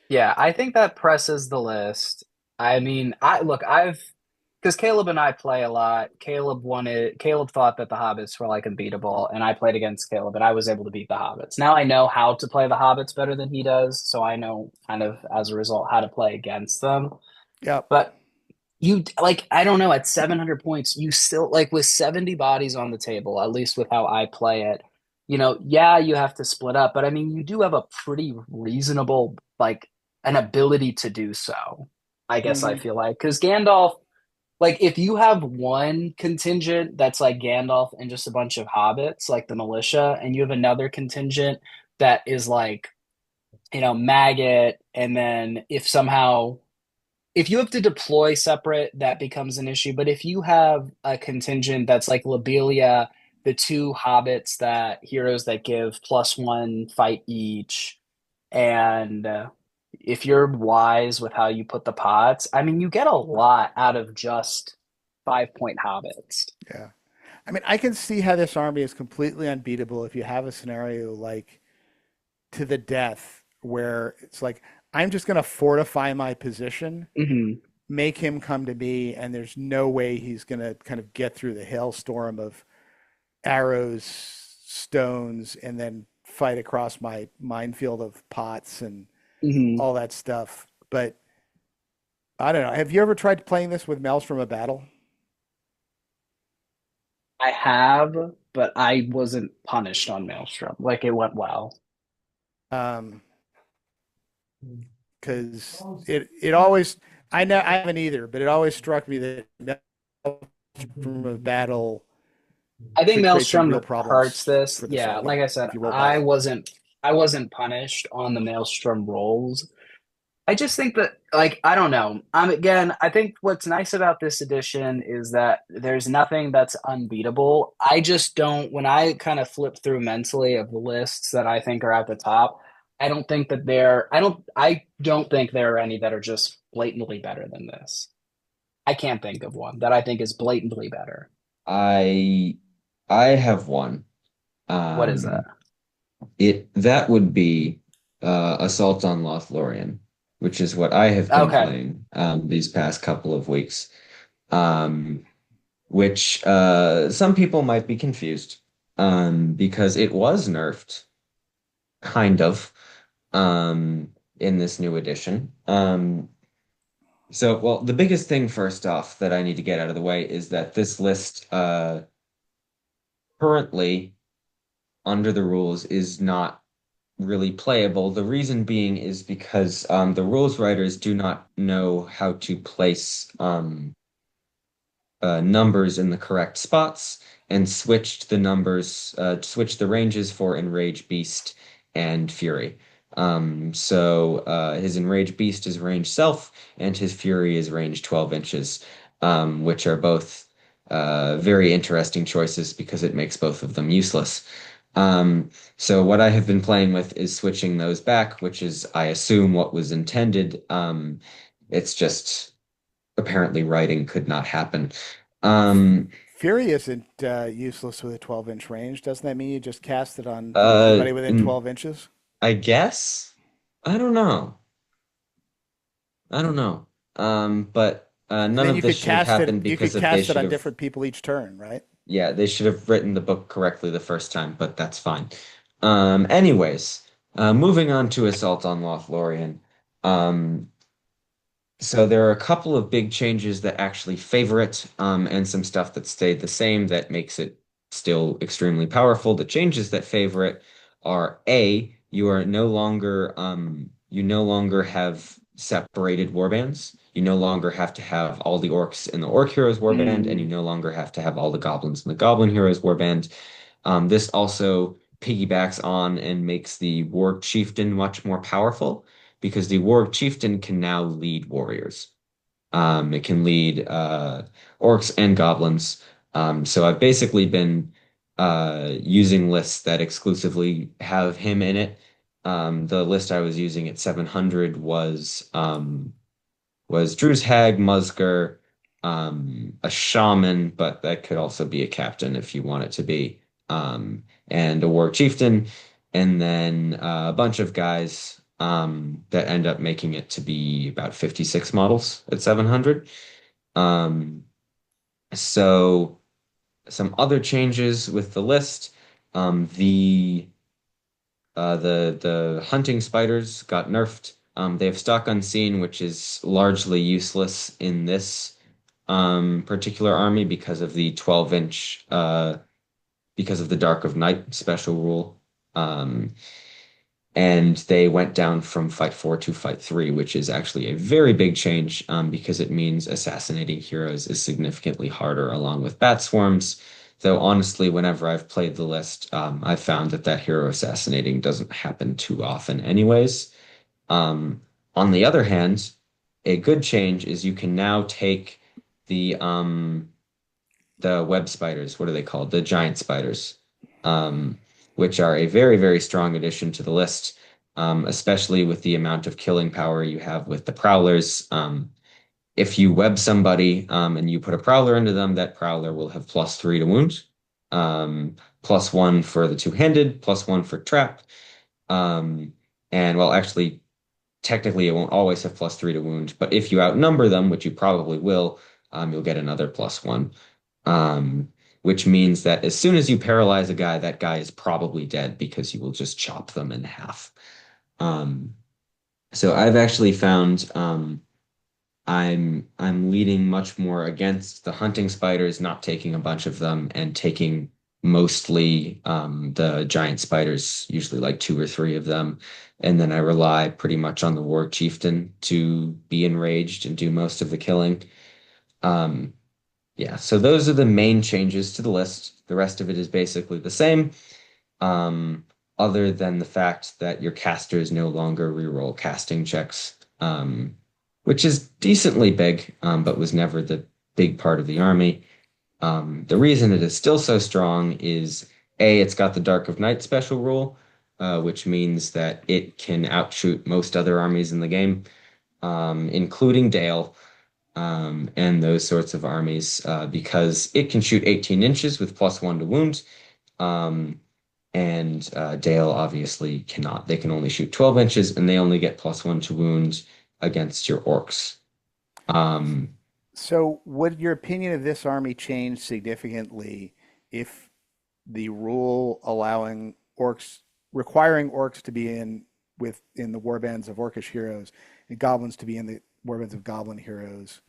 Yeah, I think that presses the list. I mean, I've because Caleb and I play a lot. Caleb wanted Caleb thought that the Hobbits were like unbeatable, and I played against Caleb, and I was able to beat the Hobbits. Now I know how to play the Hobbits better than he does, so I know kind of as a result how to play against them. Yep. But you like I don't know, at 700 points, you still like with 70 bodies on the table, at least with how I play it. Yeah, you have to split up, but I mean, you do have a pretty reasonable like an ability to do so. I guess I Hmm. feel like because Gandalf, like if you have one contingent that's like Gandalf and just a bunch of hobbits, like the militia, and you have another contingent that is like, Maggot, and then if you have to deploy separate, that becomes an issue. But if you have a contingent that's like Lobelia, the two hobbits that heroes that give +1 fight each, and if you're wise with how you put the pots, I mean, you get a lot out of just 5-point hobbits. Yeah. I mean, I can see how this army is completely unbeatable if you have a scenario like to the death where it's like, I'm just going to fortify my position, Hmm. make him come to me, and there's no way he's going to kind of get through the hailstorm of arrows, stones, and then fight across my minefield of pots and Hmm. all that stuff. But I don't know. Have you ever tried playing this with Maelstrom of Battle? I have, but I wasn't punished on Maelstrom. Like it went well. Um, because it always I haven't either, but it always struck me that Maelstrom of Battle I think could create some real Maelstrom hurts problems this. for this Yeah, like army I said, if you roll I badly. wasn't I wasn't punished on the Maelstrom rolls. I just think that like I don't know. Again, I think what's nice about this edition is that there's nothing that's unbeatable. I just don't when I kind of flip through mentally of the lists that I think are at the top, I don't think there are any that are just blatantly better than this. I can't think of one that I think is blatantly better. I I have one. What is that? Um, it that would be Assault on Lothlorien, which is what I have been Okay. playing these past couple of weeks. Um, which some people might be confused because it was nerfed, kind of, in this new edition. Well, the biggest thing first off that I need to get out of the way is that this list currently under the rules is not really playable. The reason being is because the rules writers do not know how to place numbers in the correct spots and switched the ranges for Enrage Beast and Fury. His Enrage Beast is range self, and his Fury is range 12 inches, which are both very interesting choices because it makes both of them useless. So what I have been playing with is switching those back, which is, I assume, what was intended. It's just apparently writing could not happen. Um, Fury isn't useless with a 12-inch range. Doesn't that mean you just cast it on uh, anybody within mm, 12 inches? I guess. I don't know. I don't know. But And none then of this should have happened you could because they cast it should on have, different people each turn, right? yeah, they should have written the book correctly the first time, but that's fine. Anyways, moving on to Assault on Lothlorien. Um, So there are a couple of big changes that actually favor it, and some stuff that stayed the same that makes it still extremely powerful. The changes that favor it are A, you no longer have separated warbands. You no longer have to have all the orcs in the Orc Heroes warband, and you Mm, no longer have to have all the goblins in the Goblin Heroes warband. This also piggybacks on and makes the Warg Chieftain much more powerful because the Warg Chieftain can now lead warriors. It can lead orcs and goblins. So I've basically been using lists that exclusively have him in it, The list I was using at 700 was Drew's Hag, Musger, a shaman, but that could also be a captain if you want it to be, and a war chieftain, and then a bunch of guys that end up making it to be about 56 models at 700. Um, so some other changes with the list. The hunting spiders got nerfed. They have stock unseen, which is largely useless in this particular army because of the 12-inch because of the Dark of Night special rule. And they went down from fight 4 to fight 3, which is actually a very big change because it means assassinating heroes is significantly harder along with bat swarms. Though honestly, whenever I've played the list, I've found that hero assassinating doesn't happen too often anyways. Um, on the other hand, a good change is you can now take the the web spiders, what are they called? The giant spiders, um, which are a very, very strong addition to the list, especially with the amount of killing power you have with the prowlers. If you web somebody and you put a prowler into them, that prowler will have +3 to wound, +1 for the two-handed, +1 for trap. Um, and well, actually, technically, it won't always have +3 to wound, but if you outnumber them, which you probably will, you'll get another +1 which means that as soon as you paralyze a guy, that guy is probably dead because you will just chop them in half. Um, so I've actually found I'm leaning much more against the hunting spiders, not taking a bunch of them and taking mostly the giant spiders, usually like 2 or 3 of them. And then I rely pretty much on the war chieftain to be enraged and do most of the killing. Um, yeah, so those are the main changes to the list. The rest of it is basically the same, um, other than the fact that your casters no longer reroll casting checks, which is decently big, but was never the big part of the army. The reason it is still so strong is A, it's got the Dark of Night special rule, which means that it can outshoot most other armies in the game, including Dale and those sorts of armies because it can shoot 18 inches with +1 to wound. Um, and Dale obviously cannot. They can only shoot 12 inches and they only get +1 to wound against your orcs. Um, So, would your opinion of this army change significantly if the rule allowing orcs, requiring orcs to be in the warbands of orcish heroes and goblins to be in the warbands of goblin heroes,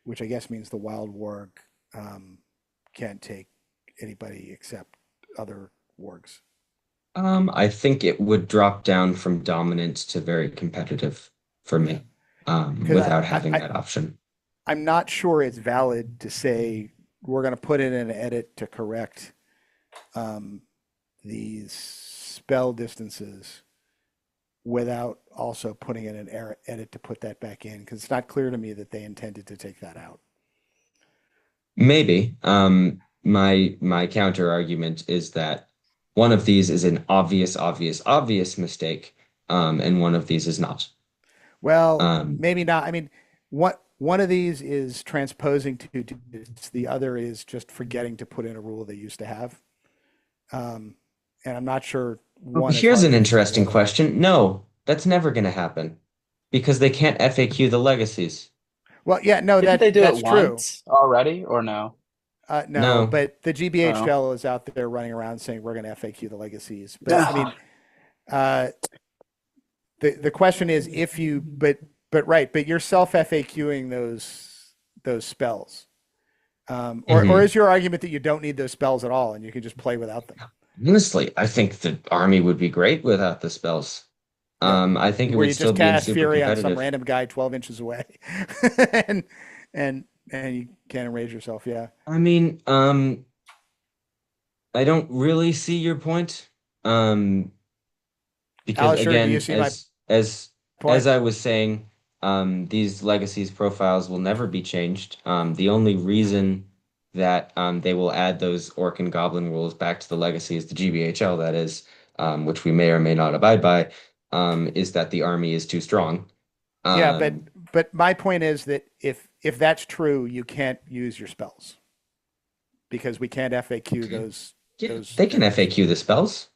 which I guess means the wild warg um, can't take anybody except other wargs? I think it would drop down from dominant to very competitive for Yeah, me because without having that option. I'm not sure it's valid to say we're going to put in an edit to correct um, these spell distances without also putting in an edit to put that back in because it's not clear to me that they intended to take that out. Maybe. My counter argument is that one of these is an obvious, obvious, obvious mistake, and one of these is not. Well, Um, maybe not. I mean, what one of these is transposing to the other is just forgetting to put in a rule they used to have. Um, and I'm not sure one is Here's an harder than the interesting other. question. No, that's never going to happen because they can't FAQ the legacies. Well, yeah, no, Didn't they do it that's true. once already, or no? No, No. but the Oh. GBHL is out there running around saying we're going to FAQ the legacies. But I No. mean, uh, the question is if you but right, but you're self FAQing those spells. Or Hmm. is your argument that you don't need those spells at all and you can just play without them? Honestly, I think the army would be great without the spells. Yeah, I think it where would you still just be in cast super Fury on some competitive. random guy 12 inches away, and and you can't enrage yourself. Yeah. I mean, I don't really see your point. Um, because Alisher, do you again, see my as point? I was saying, these legacies profiles will never be changed. The only reason that they will add those orc and goblin rules back to the legacy is the GBHL, that is, which we may or may not abide by. is that the army is too strong. Yeah, Um, but my point is that if that's true, you can't use your spells because we can't FAQ yeah, those they can things. FAQ the spells.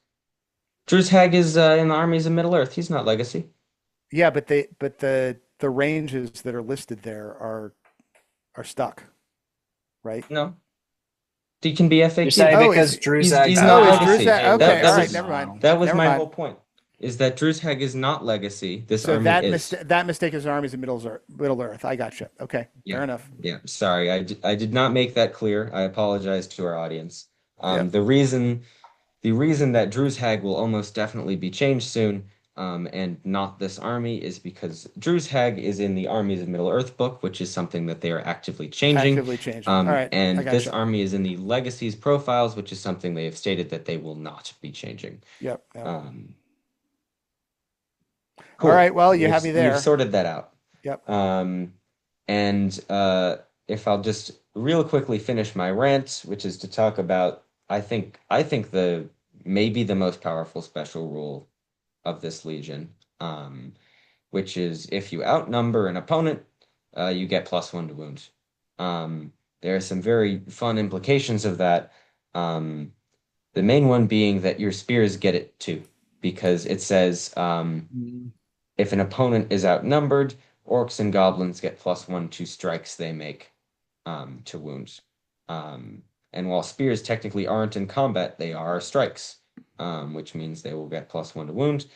Drew's Hag is in the armies of Middle Earth. He's not legacy. Yeah, but the ranges that are listed there are stuck, right? No, he can be You're FAQ'd. saying Oh, because He's Druzhag's oh, not is not legacy. Druzhak? a Okay, That all that right, was legacy never mind, model. that was never my mind. whole point. Is that Drew's Hag is not legacy. This So army is. that mistake is armies in Middle Earth. I gotcha. Okay, Yeah, fair enough. yeah. Sorry, I did not make that clear. I apologize to our audience. Yep. The reason that Drew's Hag will almost definitely be changed soon, and not this army, is because Drew's Hag is in the Armies of Middle Earth book, which is something that they are actively changing. Actively changing. All right, I And this gotcha. army is in the Legacies profiles, which is something they have stated that they will not be changing. Yep. Yep. Um, All cool. right. Well, you We've have me we've there. sorted that out. Yep. Um, and if I'll just real quickly finish my rant, which is to talk about, I think the maybe the most powerful special rule of this Legion, which is if you outnumber an opponent, you get +1 to wound. There are some very fun implications of that. Um, the main one being that your spears get it too, because it says if an opponent is outnumbered, orcs and goblins get +1 to strikes they make to wounds. Um, and while spears technically aren't in combat, they are strikes, which means they will get +1 to wound.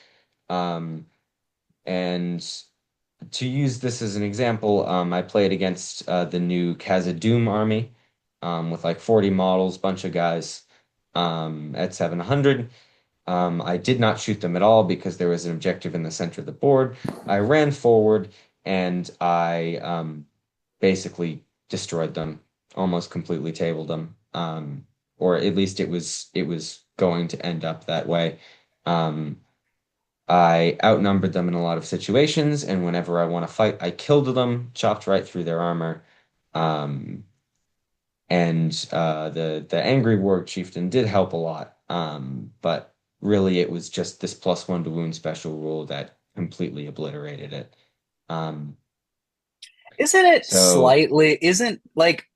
Um, and to use this as an example, I played against the new Khazad-dûm army with like 40 models, bunch of guys at 700. I did not shoot them at all because there was an objective in the center of the board. I ran forward and I basically destroyed them, almost completely tabled them, or at least it was going to end up that way. Um, I outnumbered them in a lot of situations, and whenever I want to fight, I killed them, chopped right through their armor. Um, and the angry warg chieftain did help a lot. But really, it was just this +1 to wound special rule that completely obliterated it. Um, Isn't it so slightly, isn't like,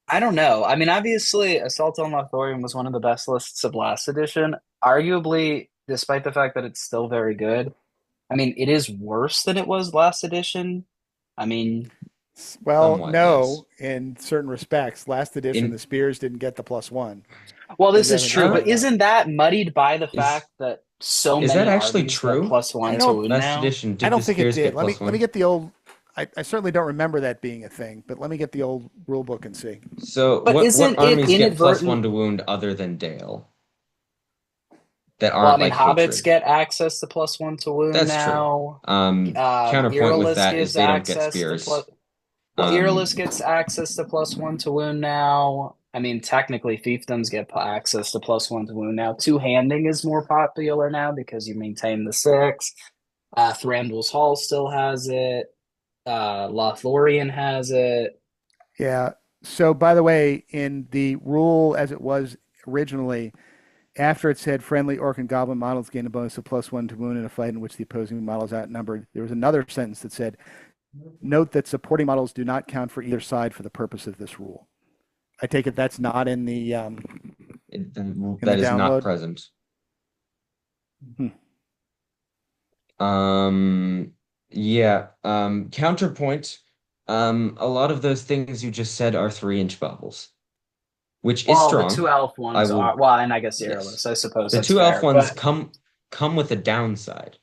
I don't know. I mean, obviously, Assault on Lothlorien was one of the best lists of last edition. Arguably, despite the fact that it's still very good, I mean, it is worse than it was last edition. I mean, Well, somewhat, yes. no, in certain respects. Last edition, the In spears didn't get the +1. well, They this is definitely true, didn't but get that. isn't that muddied by the is fact that so is that many actually armies get true? I +1 to don't. wound Last now? edition, I did the don't think it spears did. get Let me +1? get the old. I certainly don't remember that being a thing, but let me get the old rule book and see. So But what isn't it armies get +1 inadvertent? to wound other than Dale that Well, I aren't mean, like hobbits hatred? get access to +1 to wound That's true. now. Counterpoint with Irolas that is gives they don't get access to plus. spears. Well, Irolas Um, gets access to +1 to wound now. I mean, technically, fiefdoms get access to +1 to wound now. Two handing is more popular now because you maintain the six. Thranduil's Hall still has it. Lothlorien has it. Yeah. So, by the way, in the rule as it was originally, after it said friendly orc and goblin models gain a bonus of +1 to wound in a fight in which the opposing model is outnumbered, there was another sentence that said, "Note that supporting models do not count for either side for the purpose of this rule." I take it that's not in the that is not download. present. Hmm. Um, yeah. Counterpoint. A lot of those things you just said are 3-inch bubbles, which is Well, the strong. two elf I ones are, will, well, and I guess yes. Irolas. I suppose The that's two elf fair. ones But come with a downside,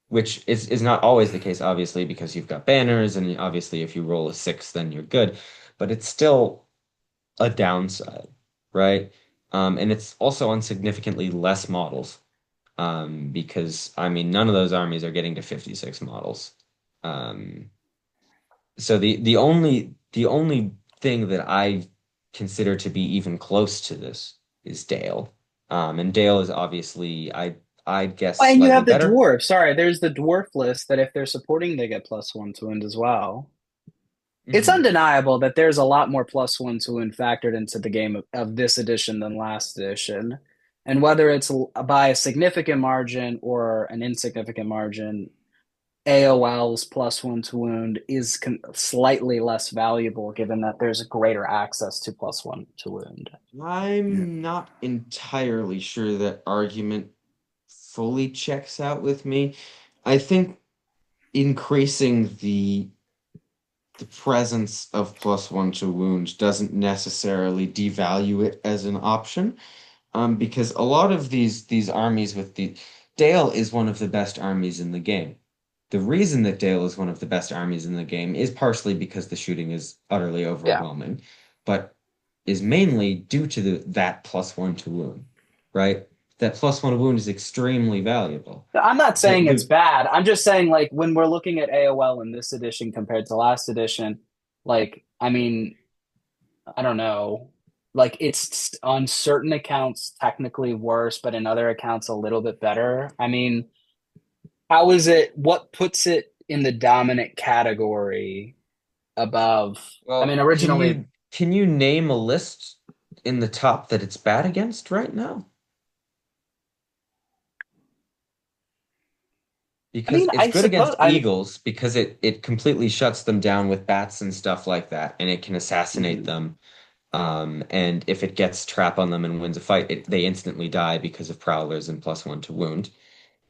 which is not always the case, obviously, because you've got banners, and obviously if you roll a 6, then you're good. But it's still a downside, right? And it's also on significantly less models, because I mean none of those armies are getting to 56 models. Um, so the only thing that I consider to be even close to this is Dale. And Dale is obviously I'd guess and you slightly have the better. dwarf. Sorry, there's the dwarf list that if they're supporting, they get +1 to wound as well. It's Mhm. undeniable that there's a lot more +1 to wound factored into the game of this edition than last edition. And whether it's by a significant margin or an insignificant margin, AOL's +1 to wound is slightly less valuable given that there's greater access to +1 to wound. Yeah. I'm not entirely sure that argument fully checks out with me. I think increasing the presence of +1 to wound doesn't necessarily devalue it as an option. Because a lot of these armies with the Dale is one of the best armies in the game. The reason that Dale is one of the best armies in the game is partially because the shooting is utterly Yeah. overwhelming, but is mainly due to that +1 to wound, right? That +1 to wound is extremely valuable. I'm not saying it's The bad. I'm just saying, like, when we're looking at AOL in this edition compared to last edition, like, I mean, I don't know. Like, it's on certain accounts technically worse, but in other accounts a little bit better. I mean, how is it, what puts it in the dominant category above? I mean, well, originally, can you name a list in the top that it's bad against right now? I Because mean, it's I good suppose, against eagles because it completely shuts them down with bats and stuff like that, and it can assassinate Mhm, them. And if it gets trap on them and wins a fight, they instantly die because of prowlers and +1 to wound.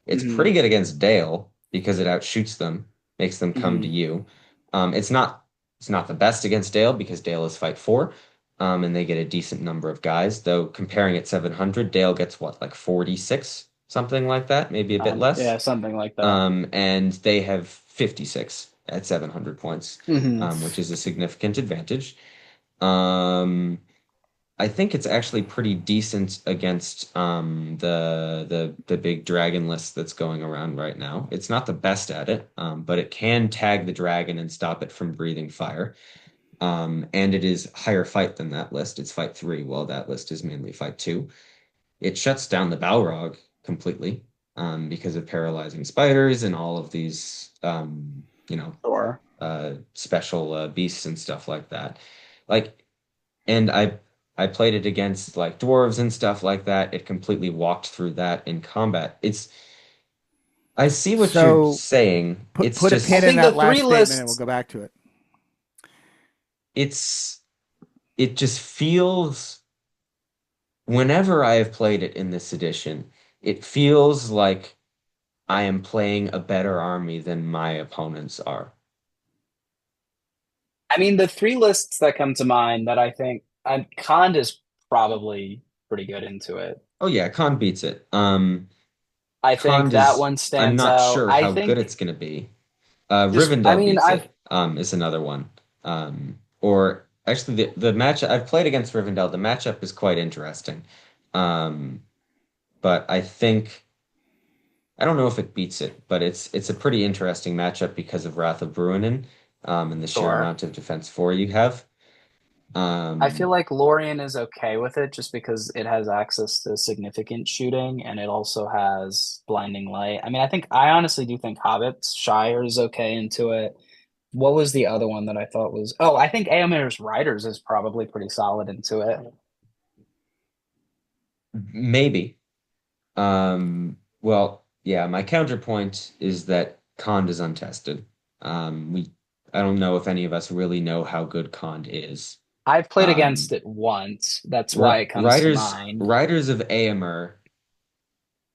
It's mhm, pretty good against Dale because it outshoots them, makes them come to mhm. you. It's not the best against Dale because Dale is fight four, and they get a decent number of guys. Though comparing at 700, Dale gets what, like 46, something like that, maybe a bit less. Yeah, something like that. And they have 56 at 700 points, Hmm. which is a significant advantage. Um, I think it's actually pretty decent against the big dragon list that's going around right now. It's not the best at it, but it can tag the dragon and stop it from breathing fire. And it is higher fight than that list. It's fight three, while that list is mainly fight two. It shuts down the Balrog completely, because of paralyzing spiders and all of these, Sure. special beasts and stuff like that. Like, and I played it against like dwarves and stuff like that. It completely walked through that in combat. I see what you're So saying. It's put a I pin just in think the that three last statement and we'll lists, go back to it. it's it just feels whenever I have played it in this edition, it feels like I am playing a better army than my opponents are. I mean, the three lists that come to mind that I think, Kond is probably pretty good into it. Oh yeah, Khan beats it. I think Khan that is one I'm stands not out. sure I how good think it's gonna be. I Rivendell mean, beats I've it. Is another one. Or actually, the match I've played against Rivendell. The matchup is quite interesting. Um, but I don't know if it beats it, but it's a pretty interesting matchup because of Wrath of Bruinen, and the sheer sure. amount of defense four you have. I feel Um, like Lorien is okay with it just because it has access to significant shooting and it also has blinding light. I mean, I honestly do think Hobbit's Shire is okay into it. What was the other one that I thought was? Oh, I think Eomer's Riders is probably pretty solid into it. maybe. Well, yeah. My counterpoint is that Kond is untested. I don't know if any of us really know how good Kond is. I've played against Um, it once. That's why it comes to mind. Riders of Aomer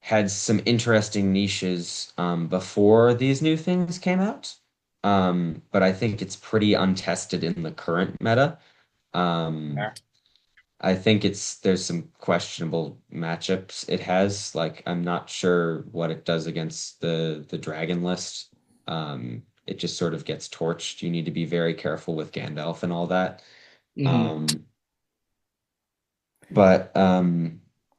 had some interesting niches, before these new things came out. But I think it's pretty untested in the current meta. Um, There. I think there's some questionable matchups it has. Like I'm not sure what it does against the dragon list. It just sort of gets torched. You need to be very careful with Gandalf and all that. Hmm. Um, but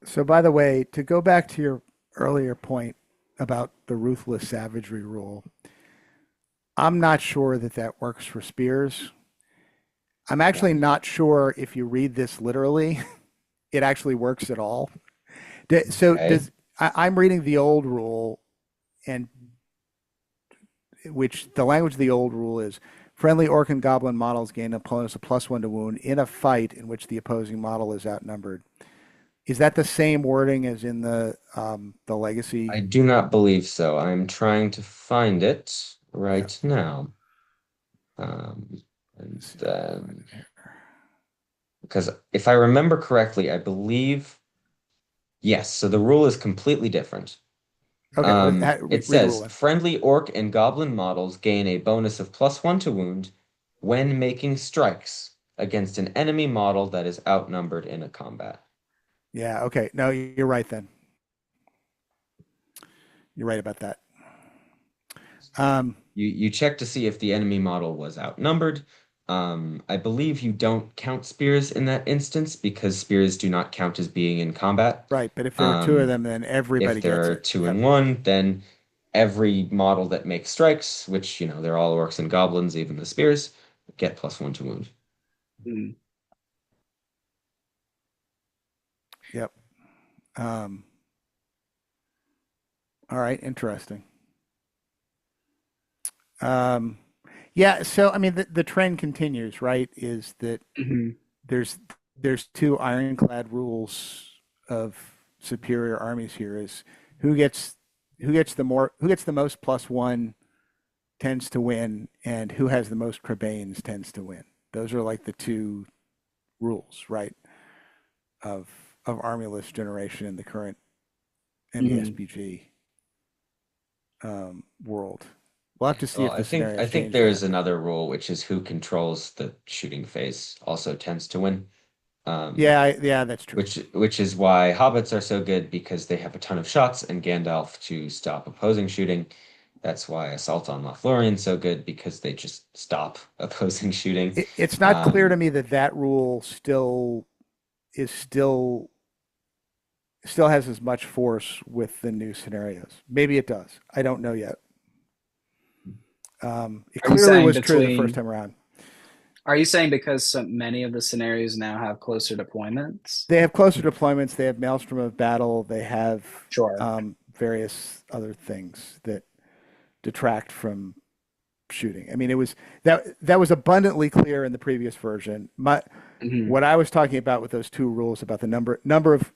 So, by the way, to go back to your earlier point about the ruthless savagery rule, I'm not sure that that works for spears. I'm yeah, actually not sure if you read this literally, it actually works at all. So, okay. I'm reading the old rule, and which the language of the old rule is friendly orc and goblin models gain opponents a +1 to wound in a fight in which the opposing model is outnumbered. Is that the same wording as in the I legacy? do not believe so. I'm trying to find it Yeah. right now. Um, and Let's see if I can find then, it here. because if I remember correctly, I believe, yes, so the rule is completely different. Okay, It read the says rule in. friendly orc and goblin models gain a bonus of +1 to wound when making strikes against an enemy model that is outnumbered in a combat. Yeah, okay. No, you're right then. You're right about that. Um, You check to see if the enemy model was outnumbered. I believe you don't count spears in that instance because spears do not count as being in combat. right, but if there are two of Um, them, then if everybody there gets are it. two Yep. and one, then every model that makes strikes, which they're all orcs and goblins, even the spears, get +1 to wound. Mm. Yep. Um, all right, interesting. Um, yeah, so I mean the trend continues, right? Is that Mhm. there's there's two ironclad rules of superior armies here is who gets who gets the most +1 tends to win, and who has the most Crebanes tends to win. Those are like the two rules, right? Of army list generation in the current Mhm. MESBG world. We'll have to see Well, if I the think I scenarios think change there's that. another rule, which is who controls the shooting phase also tends to win. Um, Yeah, that's true. which is why hobbits are so good because they have a ton of shots and Gandalf to stop opposing shooting. That's why assault on Lothlorien's so good because they just stop opposing shooting. It's not clear to Um, me that that rule is still has as much force with the new scenarios. Maybe it does. I don't know yet. It Are you clearly saying was true the first between? time around. Are you saying because so many of the scenarios now have closer deployments? They have closer deployments. They have Maelstrom of Battle. They have Sure. various other things that detract from shooting. I mean, it was that was abundantly clear in the previous version. Mhm. What I was talking about with those two rules about the number of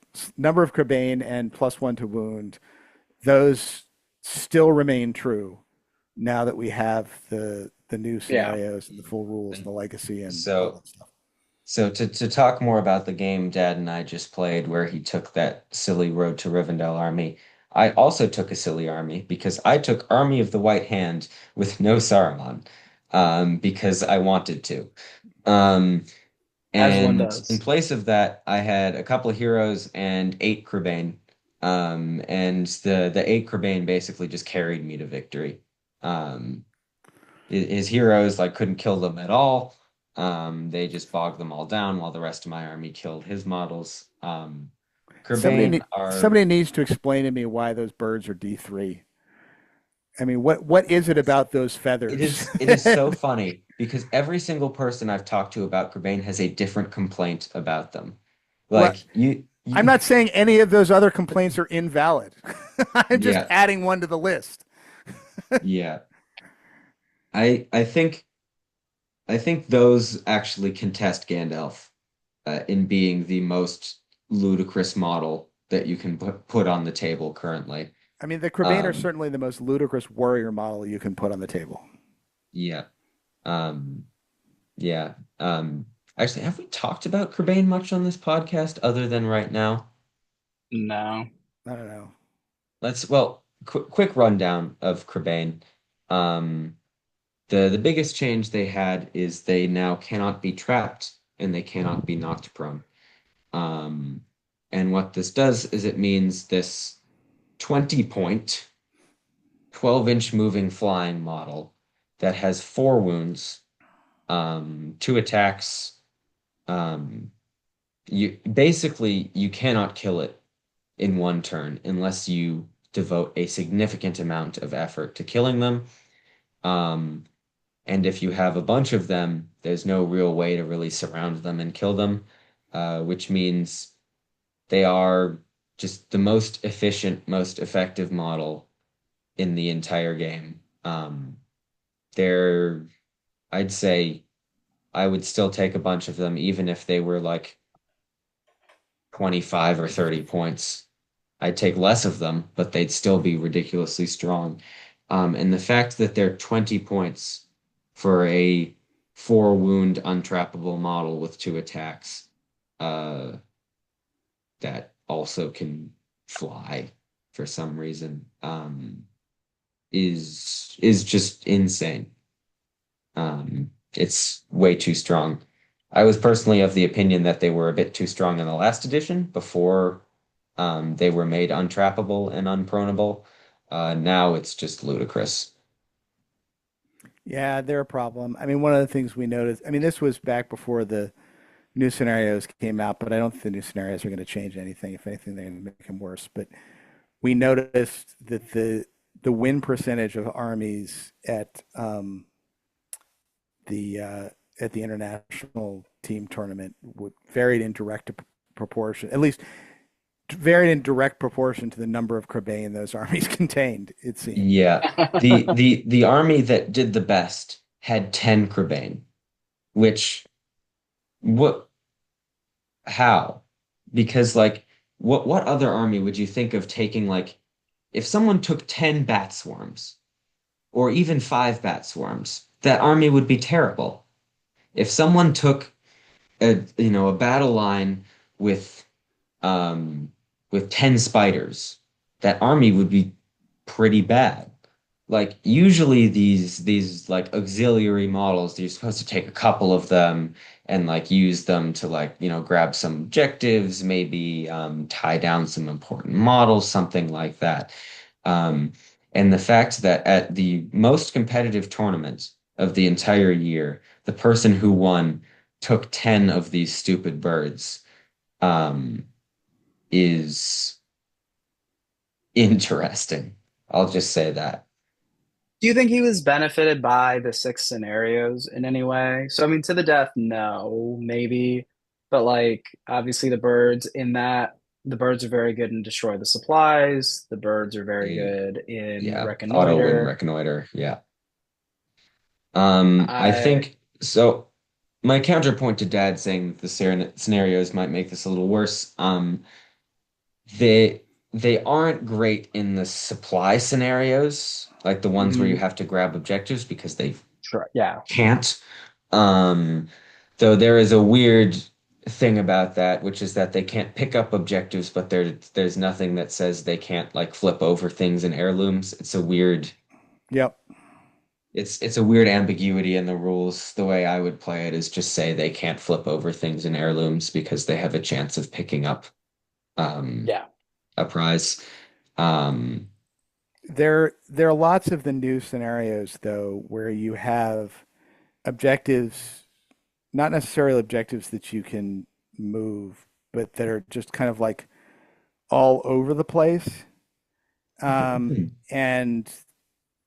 Crebain and +1 to wound, those still remain true now that we have the new Yeah. scenarios and the full rules and and the legacy and all so that stuff. so to talk more about the game Dad and I just played where he took that silly Road to Rivendell army, I also took a silly army because I took Army of the White Hand with no Saruman, because I wanted to. Um, As one And in does. place of that, I had a couple of heroes and 8 Crebain. And the 8 Crebain basically just carried me to victory. Um, his heroes like couldn't kill them at all. They just bogged them all down while the rest of my army killed his models. Crebain are Somebody needs to explain to me why those birds are D3. I mean, what is it about those it feathers? is so funny because every single person I've talked to about Crebain has a different complaint about them. Well, Like you I'm not saying any of those other complaints are invalid. I'm just yeah, adding one to the list. yeah. I think those actually contest Gandalf in being the most ludicrous model that you can put on the table currently. I mean, the Crebain are Um, certainly the most ludicrous warrior model you can put on the table. yeah, um, yeah. Actually, have we talked about Crebain much on this podcast other than right now? No. I don't know. Well, quick rundown of Crebain. Um, the biggest change they had is they now cannot be trapped and they cannot be knocked prone. Um, and what this does is it means this 20 point, 12-inch moving flying model that has 4 wounds, 2 attacks. Um, you cannot kill it in one turn unless you devote a significant amount of effort to killing them. Um, and if you have a bunch of them, there's no real way to really surround them and kill them, which means they are just the most efficient, most effective model in the entire game. They're, I'd say, I would still take a bunch of them, even if they were like 25 or 30 points. I'd take less of them, but they'd still be ridiculously strong. And the fact that they're 20 points for a four wound untrappable model with two attacks, uh, that also can fly for some reason, is just insane. It's way too strong. I was personally of the opinion that they were a bit too strong in the last edition before they were made untrappable and unpronable. Now it's just ludicrous. Yeah, they're a problem. I mean, one of the things we noticed, I mean, this was back before the new scenarios came out, but I don't think the new scenarios are going to change anything. If anything, they're going to make them worse. But we noticed that the win percentage of armies the at the international team tournament varied in direct proportion, at least varied in direct proportion to the number of Crebain those armies contained, it seemed. Yeah. The army that did the best had 10 Crebain, which what how? Because like what other army would you think of taking like if someone took 10 bat swarms or even five bat swarms, that army would be terrible. If someone took a battle line with um with 10 spiders, that army would be pretty bad. Like usually these like auxiliary models, you're supposed to take a couple of them and like use them to like, grab some objectives, maybe tie down some important models, something like that. Um, and the fact that at the most competitive tournament of the entire year, the person who won took 10 of these stupid birds, um, is interesting. I'll just say that. Do you think he was benefited by the six scenarios in any way? So, I mean, to the death, no, maybe. But like obviously the birds are very good in destroy the supplies. The birds are very They, good in yeah, auto win reconnoiter. reconnoiter. Yeah. I I think so. My counterpoint to Dad saying that the scenarios might make this a little worse. They they aren't great in the supply scenarios, like the ones where you mhm, have to grab objectives because they sure, yeah, can't. Um, though there is a weird thing about that, which is that they can't pick up objectives, but there's nothing that says they can't like flip over things in heirlooms. Yep. It's a weird ambiguity in the rules. The way I would play it is just say they can't flip over things in heirlooms because they have a chance of picking up um, yeah, a prize. Um, There are lots of the new scenarios though where you have objectives, not necessarily objectives that you can move, but that are just kind of like all over the place. And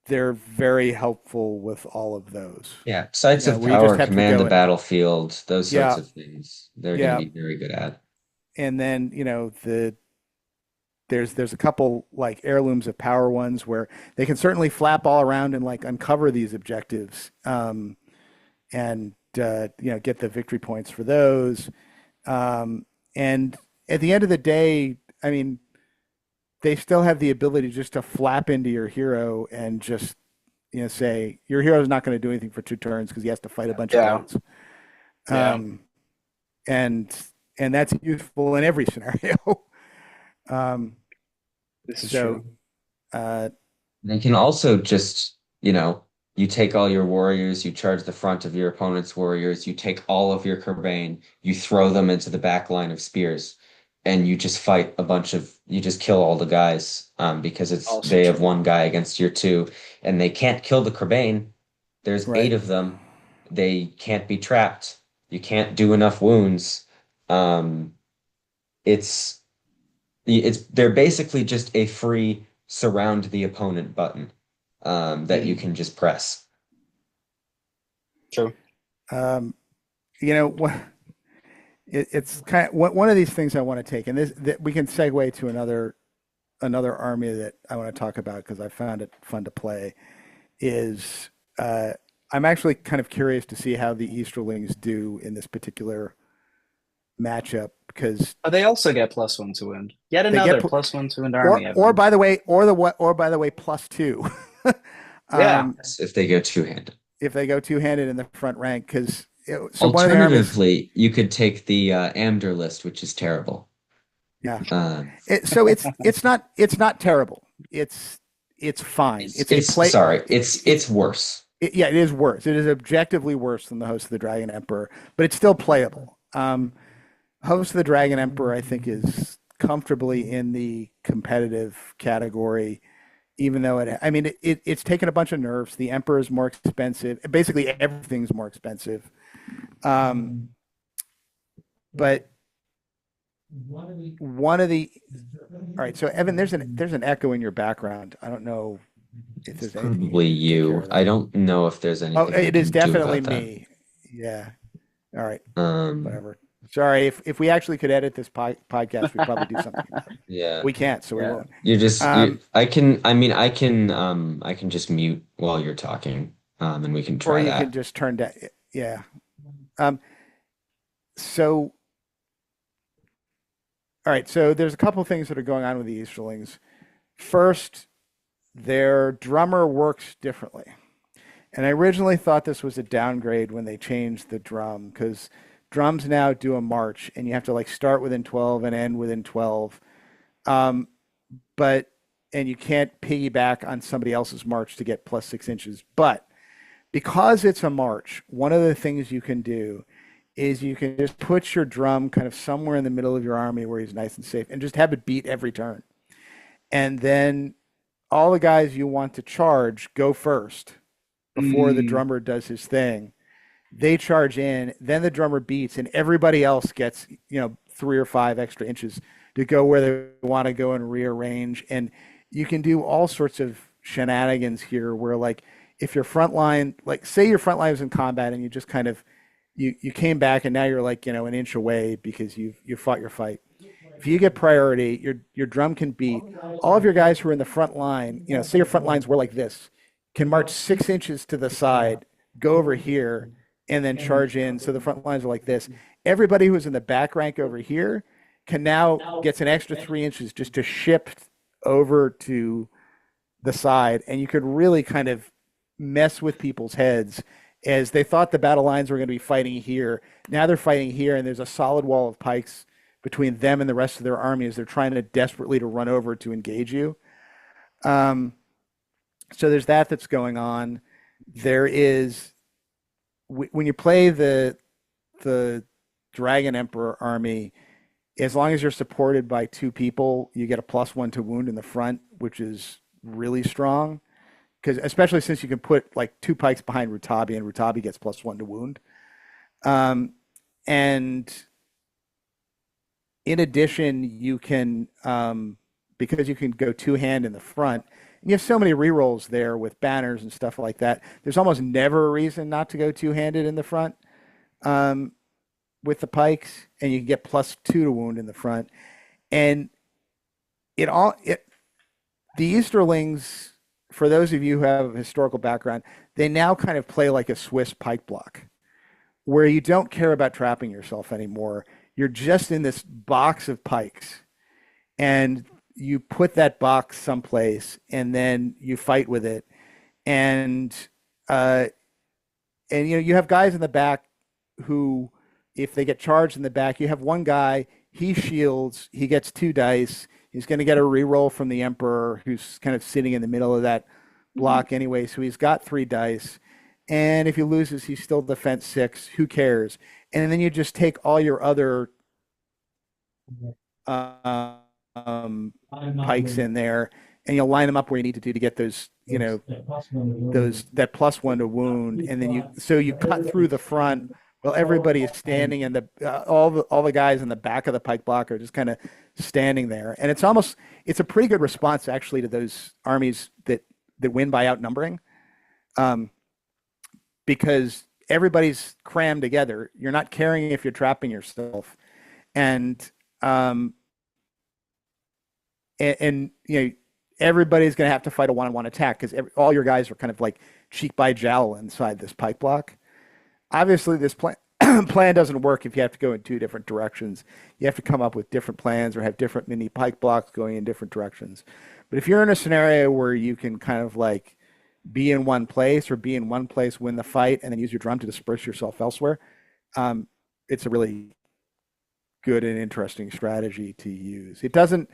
they're very helpful with all of those. yeah, sites You know, of where you just power, have to command the go in. battlefield, those sorts Yeah, of things. They're going to yeah. be very good at. And then, there's a couple like heirlooms of power ones where they can certainly flap all around and like uncover these objectives, and get the victory points for those. And at the end of the day, I mean, they still have the ability just to flap into your hero and just say your hero is not going to do anything for 2 turns because he has to fight a bunch of yeah, birds. yeah. Um, and and that's useful in every scenario. um, This is so true. uh, They can also just, you take all your warriors, you charge the front of your opponent's warriors, you take all of your Kerbane, you throw them into the back line of spears, and you just fight you just kill all the guys, because Also they have true. one guy against your two, and they can't kill the Kerbane. There's eight right. of them. They can't be trapped. You can't do enough wounds. Um, it's they're basically just a free surround the opponent button, that you Mhm, can just press. true. Um, you know what? It's kind of one of these things I want to take, and this that we can segue to another army that I want to talk about because I found it fun to play. Is I'm actually kind of curious to see how the Easterlings do in this particular matchup because Oh, they also get +1 to wound. Yet they get another +1 to wound army, or Evan. by the way, or by the way, +2. Yeah. If they go two-handed. If they go two-handed in the front rank, because so one of the armies, Alternatively, you could take the Amder list, which is terrible. yeah. Um, So it's not terrible. It's fine. It's a play. sorry, it's worse. Yeah, it is worse. It is objectively worse than the Host of the Dragon Emperor, but it's still playable. Host of the Dragon Emperor, I think, is comfortably in the competitive category, even though it's taken a bunch of nerfs. The Emperor is more expensive. Basically, everything's more expensive. But one of the all right. So Evan, there's an echo in your background. I don't know if there's anything you Probably can take care you. of I that. don't know if there's Oh, anything you it is can do definitely about that. me. Yeah. All right. Um, Whatever. Sorry. If we actually could edit this podcast, we'd probably do something about it. yeah. We can't, so we Yeah. won't. You're just Um, I can just mute while you're talking, and we can or try you can that. just turn down. Yeah. Um, so, all right. So there's a couple of things that are going on with the Easterlings. First, their drummer works differently. And I originally thought this was a downgrade when they changed the drum because drums now do a march and you have to like start within 12 and end within 12. Um, but and you can't piggyback on somebody else's march to get +6 inches. But because it's a march, one of the things you can do is you can just put your drum kind of somewhere in the middle of your army where he's nice and safe and just have it beat every turn. And then all the guys you want to charge go first before the Mm, drummer does his thing. They charge in, then the drummer beats, and everybody else gets 3 or 5 extra inches to go where they want to go and rearrange. And you can do all sorts of shenanigans here, where like if your front line, like say your front line was in combat and you just kind of you came back and now you're like an inch away because you fought your fight. If you get priority, your drum can beat all of your guys who are in the front line. Say your front lines were like this, can march 6 inches to the side, go over here, and then charge in. So the front lines are like this. Everybody who's in the back rank over here can now gets an extra 3 inches just to shift over to the side, and you could really kind of mess with people's heads as they thought the battle lines were going to be fighting here. Now they're fighting here, and there's a solid wall of pikes between them and the rest of their army as they're trying to desperately to run over to engage you. Um, so there's that's going on. There is when you play the Dragon Emperor army, as long as you're supported by two people, you get a +1 to wound in the front, which is really strong. Because especially since you can put like two pikes behind Rutabi, and Rutabi gets +1 to wound. And in addition, you can because you can go two-hand in the front. And you have so many rerolls there with banners and stuff like that. There's almost never a reason not to go two-handed in the front with the pikes, and you can get +2 to wound in the front. And the Easterlings, for those of you who have a historical background, they now kind of play like a Swiss pike block, where you don't care about trapping yourself anymore. You're just in this box of pikes, and you put that box someplace, and then you fight with it. And you have guys in the back who, if they get charged in the back, you have one guy. He shields. He gets 2 dice. He's going to get a reroll from the Emperor, who's kind of sitting in the middle of that block anyway. So he's got 3 dice. And if he loses, he's still defense 6. Who cares? And then you just take all your other pikes in there, and you'll line them up where you need to do to get those, that +1 to wound. And then you cut through the front. Well, everybody is standing, and all the guys in the back of the pike block are just kind of standing there, and it's a pretty good response actually to those armies that win by outnumbering, because everybody's crammed together. You're not caring if you're trapping yourself, and everybody's going to have to fight a one-on-one attack because all your guys are kind of like cheek by jowl inside this pike block. Obviously, this plan plan doesn't work if you have to go in two different directions. You have to come up with different plans or have different mini pike blocks going in different directions. But if you're in a scenario where you can kind of like be in one place or be in one place, win the fight, and then use your drum to disperse yourself elsewhere, um, it's a really good and interesting strategy to use. It doesn't,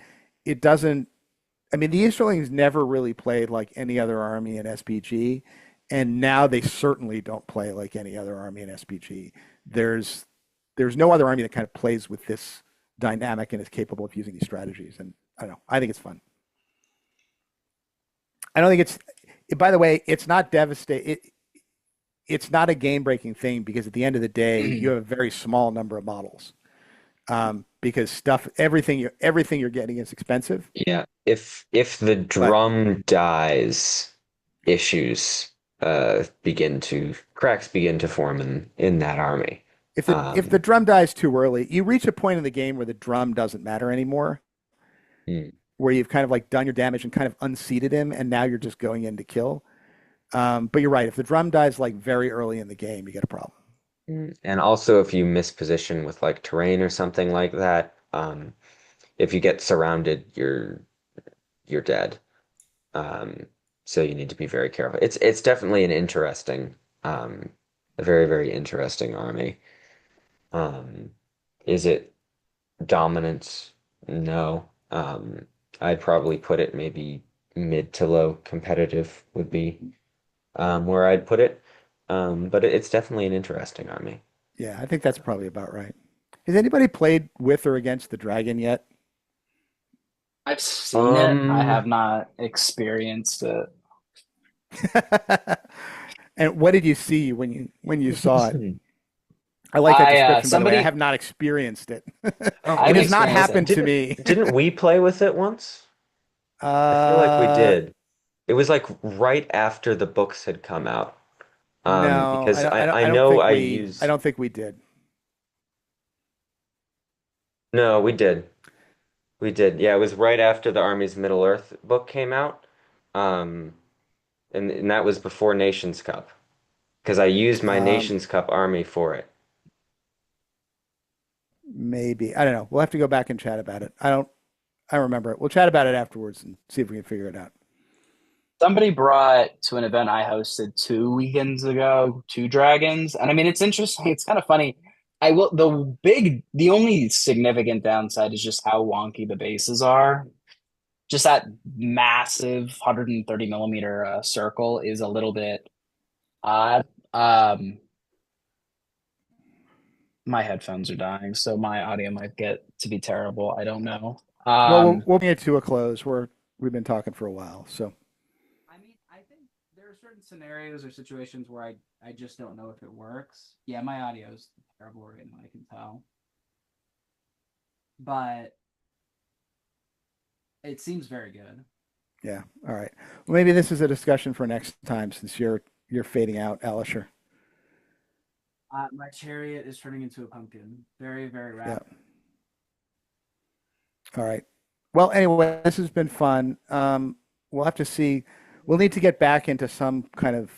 I mean, the Easterlings never really played like any other army in SPG, and now they certainly don't play like any other army in SPG. There's there's no other army that kind of plays with this dynamic and is capable of using these strategies. And I don't know. I think it's fun. I don't think it's. By the way, it's not devastating. It's not a game breaking thing because at the end of the day, you have a very small number of models. Because everything you're getting is expensive. Yeah, if the But drum dies, issues cracks begin to form in that army. if the Um, drum dies too early, you reach a point in the game where the drum doesn't matter anymore, mm, where you've kind of like done your damage and kind of unseated him, and now you're just going in to kill. But you're right. If the drum dies like very early in the game, you get a problem. and also if you miss position with like terrain or something like that, if you get surrounded, you're dead. Um, so you need to be very careful. It's definitely an interesting, a very, very interesting army. Um, is it dominant? No. I'd probably put it maybe mid to low competitive would be where I'd put it. But it's definitely an interesting army. Yeah, I think that's probably about right. Has anybody played with or against the dragon yet? I've seen it. I Um, have not experienced it. And what did you see when you saw it? I like that I description, by the way. I somebody have not experienced it. I've It has we not experienced it. happened to didn't me. didn't we play with it once? I feel like we Uh, did. It was like right after the books had come out. no, I Because don't. I don't. I I don't know think I we. I used don't think we did. no, we did. We did. Yeah, it was right after the Army's Middle Earth book came out. Um, and that was before Nations Cup. Because I used my Um, Nations Cup army for it. maybe I don't know. We'll have to go back and chat about it. I don't. I don't remember it. We'll chat about it afterwards and see if we can figure it out. Somebody brought to an event I hosted 2 weekends ago two dragons, and I mean it's interesting. It's kind of funny. The only significant downside is just how wonky the bases are. Just that massive 130 millimeter circle is a little bit odd. My headphones are dying, so my audio might get to be terrible. I don't know. Well, we'll bring it to a close. We've been talking for a while, so I mean, I think there are certain scenarios or situations where I just don't know if it works. Yeah, my audio is terrible right now, I can tell. But it seems very good. yeah. All right. Well, maybe this is a discussion for next time since you're fading out, Alisher. My chariot is turning into a pumpkin. Very, very Yeah. rapid. All right. Well, anyway, this has been fun. We'll have to see. We'll need to get back into some kind of,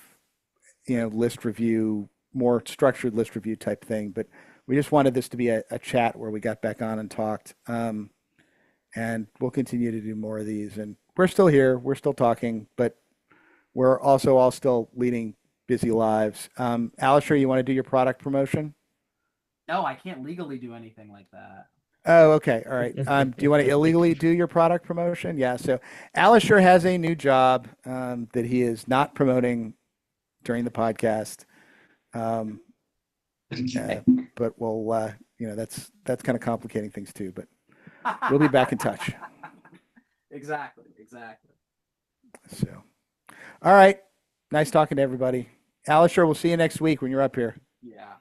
list review, more structured list review type thing. But we just wanted this to be a chat where we got back on and talked. And we'll continue to do more of these. And we're still here. We're still talking, but we're also all still leading busy lives. Alisher, you want to do your product promotion? No, I can't legally do anything like that. Oh, okay. All right. Do you want to illegally do your product promotion? Yeah. So Alisher has a new job that he is not promoting during the podcast. Um, uh, but that's kind of complicating things too. But we'll be back in touch. Exactly, exactly. So, all right. Nice talking to everybody. Alisher, we'll see you next week when you're up here. Yeah.